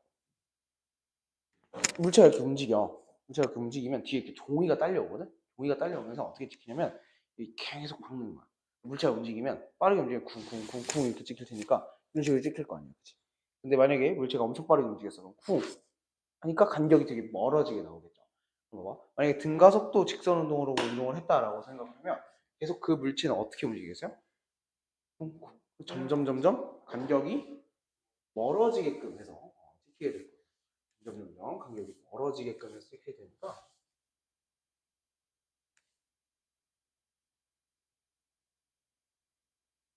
물체가 이렇게 움직여. 물체가 이렇게 움직이면 뒤에 이렇게 종이가 딸려오거든? 종이가 딸려오면서 어떻게 찍히냐면 계속 박는 거야. 물체가 움직이면 빠르게 움직이면 쿵쿵쿵쿵 이렇게 찍힐 테니까 이런 식으로 찍힐 거 아니야. 그치? 근데 만약에 물체가 엄청 빠르게 움직였어. 그럼 쿵 하니까 간격이 되게 멀어지게 나오겠죠. 봐봐. 만약에 등가속도 직선 운동으로 운동을 했다라고 생각하면 계속 그 물체는 어떻게 움직이겠어요? 점점 간격이 멀어지게끔 해서 찍히게 될 거예요. 점점 간격이 멀어지게끔 해서 찍히게 되니까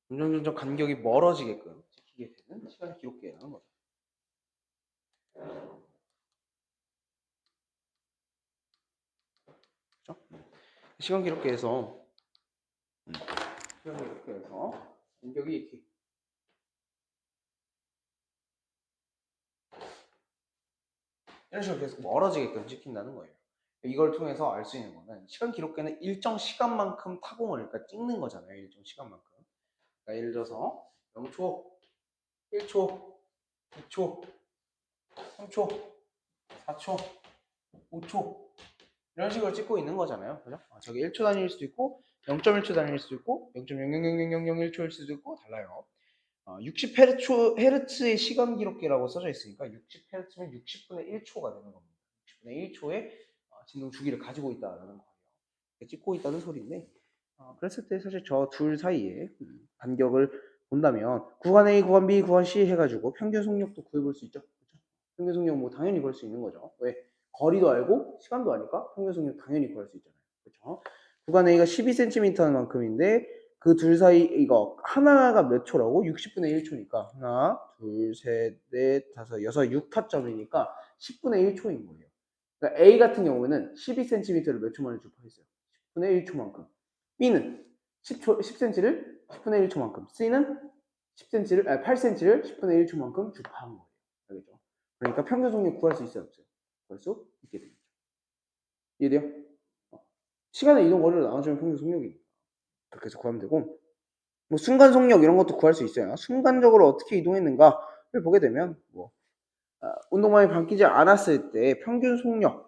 점점 간격이 멀어지게끔 찍히게 되는 시간 기록계라는 거죠. 그렇죠? 시간 기록계에서 간격이 이렇게 이런 식으로 계속 멀어지게끔 찍힌다는 거예요. 이걸 통해서 알 수 있는 거는 시간 기록계는 일정 시간만큼 타공을 그러니까 찍는 거잖아요. 일정 시간만큼. 그러니까 예를 들어서 0초, 1초, 2초, 3초, 4초, 5초 이런 식으로 찍고 있는 거잖아요. 그죠? 저게 1초 단위일 수도 있고 0.1초 단위일 수도 있고 0.0000001초일 수도 있고 달라요. 60Hz의 시간 기록계라고 써져 있으니까 60Hz면 60분의 1초가 되는 겁니다. 60분의 1초의 진동 주기를 가지고 있다라는 거예요. 찍고 있다는 소리인데 그랬을 때 사실 저 둘 사이에 간격을 본다면 구간 A, 구간 B, 구간 C 해가지고 평균 속력도 구해볼 수 있죠. 그렇죠? 평균 속력 뭐 당연히 구할 수 있는 거죠. 왜? 거리도 알고 시간도 아니까 평균 속력 당연히 구할 수 있잖아요. 그렇죠? 구간 A가 12cm는 만큼인데 그 둘 사이 이거 하나가 몇 초라고? 60분의 1초니까 하나, 둘, 셋, 넷, 다섯, 여섯, 6타점이니까 10분의 1초인 거예요. 그러니까 A 같은 경우에는 12cm를 몇 초 만에 주파했어요. 10분의 1초만큼. B는 10cm를 10분의 1초만큼. C는 8cm를 10분의 1초만큼 주파한 거예요. 알겠죠? 그러니까 평균 속력 구할 수 있어요, 없어요? 구할 수 있게 되겠죠. 이해돼요? 시간의 이동 거리를 나눠주면 평균 속력이니까. 그렇게 해서 구하면 되고, 뭐 순간 속력 이런 것도 구할 수 있어요. 순간적으로 어떻게 이동했는가를 보게 되면, 운동량이 바뀌지 않았을 때 평균 속력을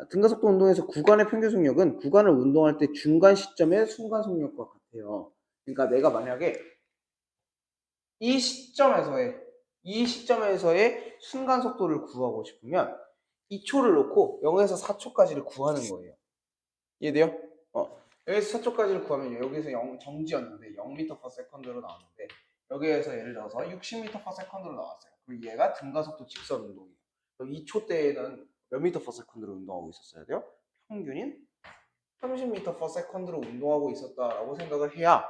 등가속도 운동에서 구간의 평균 속력은 구간을 운동할 때 중간 시점의 순간 속력과 같아요. 그러니까 내가 만약에 이 시점에서의 순간 속도를 구하고 싶으면 2초를 놓고 0에서 4초까지를 구하는 거예요. 이해돼요? 여기서 4초까지를 구하면 여기서 정지였는데 0m/s로 나왔는데 여기에서 예를 들어서 60m/s로 나왔어요. 그럼 얘가 등가속도 직선 운동이에요. 그럼 2초 때에는 몇 m/s로 운동하고 있었어야 돼요? 평균인 30m/s로 운동하고 있었다라고 생각을 해야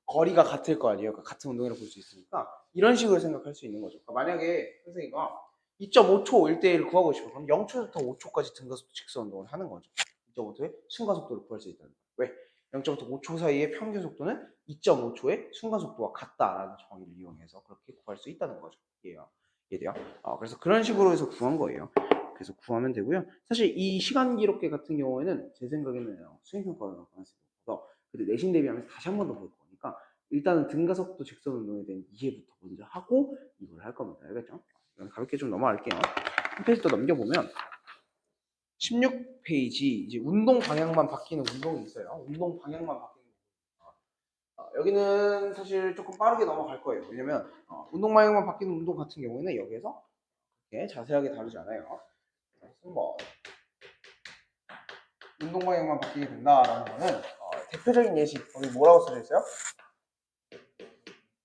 거리가 같을 거 아니에요. 그러니까 같은 운동이라고 볼 수 있으니까 이런 식으로 생각할 수 있는 거죠. 그러니까 만약에 선생님과 2.5초 1대1을 구하고 싶어 그럼 0초부터 5초까지 등가속도 직선 운동을 하는 거죠. 2.5초의 순간 속도를 구할 수 있다는 거예요. 왜? 0.5부터 5초 사이의 평균 속도는 2.5초의 순간 속도와 같다라는 정의를 이용해서 그렇게 구할 수 있다는 거죠. 이해돼요? 그래서 그런 식으로 해서 구한 거예요. 그래서 구하면 되고요. 사실 이 시간 기록계 같은 경우에는 제 생각에는 수행평가가 나올 가능성이 높아서 근데 내신 대비하면서 다시 한 번 더 볼 거니까 일단은 등가속도 직선 운동에 대한 이해부터 먼저 하고 이걸 할 겁니다. 알겠죠? 가볍게 좀 넘어갈게요. 한 페이지 또 넘겨보면 16페이지 이제 운동 방향만 바뀌는 운동이 있어요. 운동 방향만 바뀌는 여기는 사실 조금 빠르게 넘어갈 거예요. 왜냐면 운동 방향만 바뀌는 운동 같은 경우에는 여기에서 이렇게 자세하게 다루지 않아요. 3번 운동 방향만 바뀌게 된다라는 거는 대표적인 예시 여기 뭐라고 써져 있어요?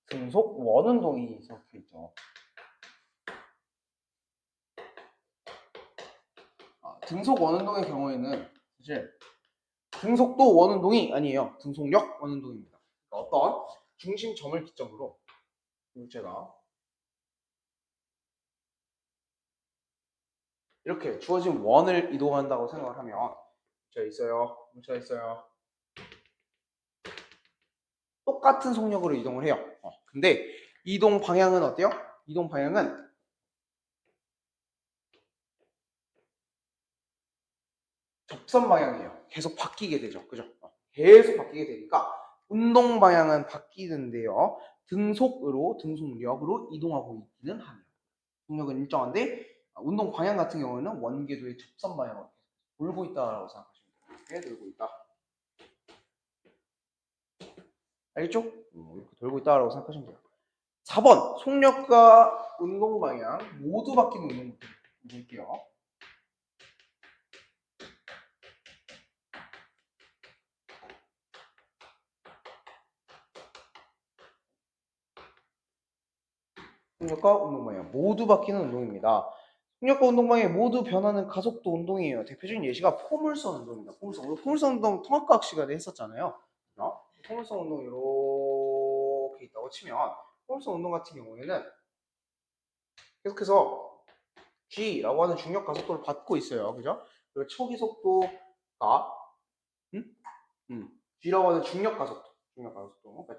등속 원운동이 적혀 있죠. 등속 원운동의 경우에는 사실 등속도 원운동이 아니에요. 등속력 원운동입니다. 그러니까 어떤 중심점을 기점으로 물체가 이렇게 주어진 원을 이동한다고 생각을 하면 물체가 있어요. 똑같은 속력으로 이동을 해요. 근데 이동 방향은 어때요? 이동 방향은 접선 방향이에요. 계속 바뀌게 되죠. 그죠? 계속 바뀌게 되니까 운동 방향은 바뀌는데요. 등속력으로 이동하고 있기는 하네요. 속력은 일정한데 운동 방향 같은 경우는 원궤도의 접선 방향으로 돌고 있다라고 생각하시면 돼요. 이렇게 돌고 있다. 알겠죠? 이렇게 돌고 있다라고 생각하시면 돼요. 4번 속력과 운동 방향 모두 바뀌는 운동 볼게요. 속력과 운동 방향 모두 바뀌는 운동입니다. 속력과 운동 방향이 모두 변하는 가속도 운동이에요. 대표적인 예시가 포물선 운동입니다. 포물선 운동 통합과학 시간에 했었잖아요. 포물선 운동 이렇게 있다고 치면 포물선 운동 같은 경우에는 계속해서 G라고 하는 중력 가속도를 받고 있어요. 그죠? 그리고 초기 속도가 G라고 하는 중력 가속도, 그러니까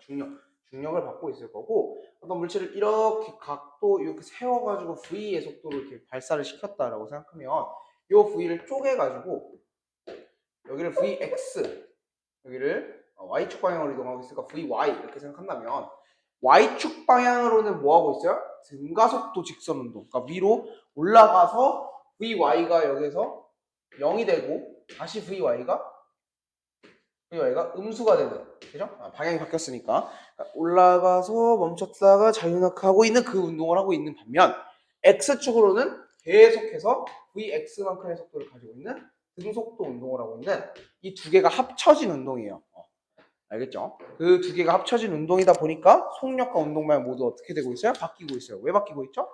중력을 받고 있을 거고 어떤 물체를 이렇게 각도 이렇게 세워가지고 V의 속도로 이렇게 발사를 시켰다라고 생각하면 이 V를 쪼개가지고 여기를 VX, 여기를 Y축 방향으로 이동하고 있으니까 VY 이렇게 생각한다면 Y축 방향으로는 뭐 하고 있어요? 등가속도 직선 운동. 그러니까 위로 올라가서 VY가 여기서 0이 되고 다시 VY가 음수가 되는, 그죠? 방향이 바뀌었으니까 올라가서 멈췄다가 자유낙하고 있는 그 운동을 하고 있는 반면 X축으로는 계속해서 VX만큼의 속도를 가지고 있는 등속도 운동을 하고 있는 이 두 개가 합쳐진 운동이에요. 알겠죠? 그 두 개가 합쳐진 운동이다 보니까 속력과 운동 방향 모두 어떻게 되고 있어요? 바뀌고 있어요. 왜 바뀌고 있죠?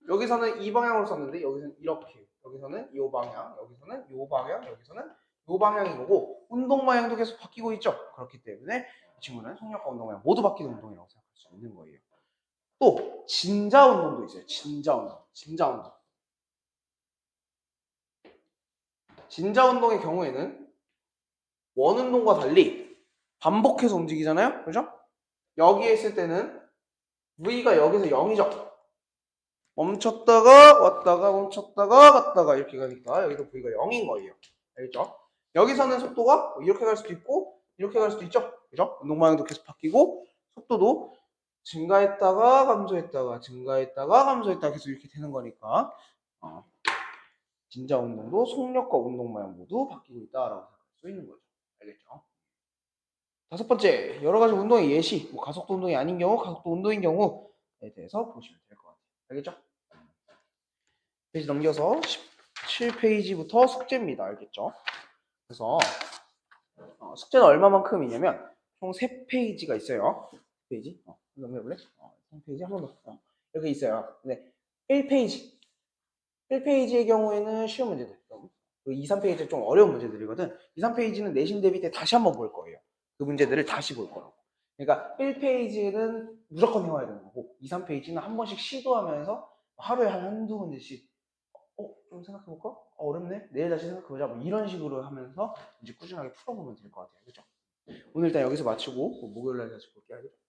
여기서는 이 방향으로 썼는데 여기서는 이렇게, 여기서는 이 방향, 여기서는 이 방향, 여기서는 이 방향인 거고 운동 방향도 계속 바뀌고 있죠. 그렇기 때문에 이 친구는 속력과 운동 방향 모두 바뀌는 운동이라고 생각할 수 있는 거예요. 또 진자 운동도 있어요. 진자 운동. 진자 운동의 경우에는 원 운동과 달리 반복해서 움직이잖아요. 그죠? 여기에 있을 때는 V가 여기서 0이죠. 멈췄다가 왔다가 멈췄다가 갔다가 이렇게 가니까 여기도 V가 0인 거예요. 알겠죠? 여기서는 속도가 이렇게 갈 수도 있고 이렇게 갈 수도 있죠. 그죠? 운동 방향도 계속 바뀌고 속도도 증가했다가 감소했다가 계속 이렇게 되는 거니까 진자 운동도 속력과 운동 방향 모두 바뀌고 있다라고 생각할 수 있는 거죠. 알겠죠? 다섯 번째, 여러 가지 운동의 예시, 뭐 가속도 운동이 아닌 경우, 가속도 운동인 경우에 대해서 보시면 될 것 같아요. 알겠죠? 페이지 넘겨서 17페이지부터 숙제입니다. 알겠죠? 그래서 숙제는 얼마만큼이냐면 총 3페이지가 있어요. 페이지? 넘겨볼래? 3페이지 한 번 더. 여기 있어요. 근데 1페이지의 경우에는 쉬운 문제들. 2, 3페이지는 좀 어려운 문제들이거든. 2, 3페이지는 내신 대비 때 다시 한번 볼 거예요. 그 문제들을 다시 볼 거라고. 그러니까 1페이지는 무조건 해와야 되는 거고 2, 3페이지는 한 번씩 시도하면서 하루에 한두 문제씩 좀 생각해볼까? 어렵네? 내일 다시 생각해보자. 뭐 이런 식으로 하면서 이제 꾸준하게 풀어보면 될 것 같아요. 그죠? 오늘 일단 여기서 마치고 목요일 날 다시 볼게요. 알겠죠?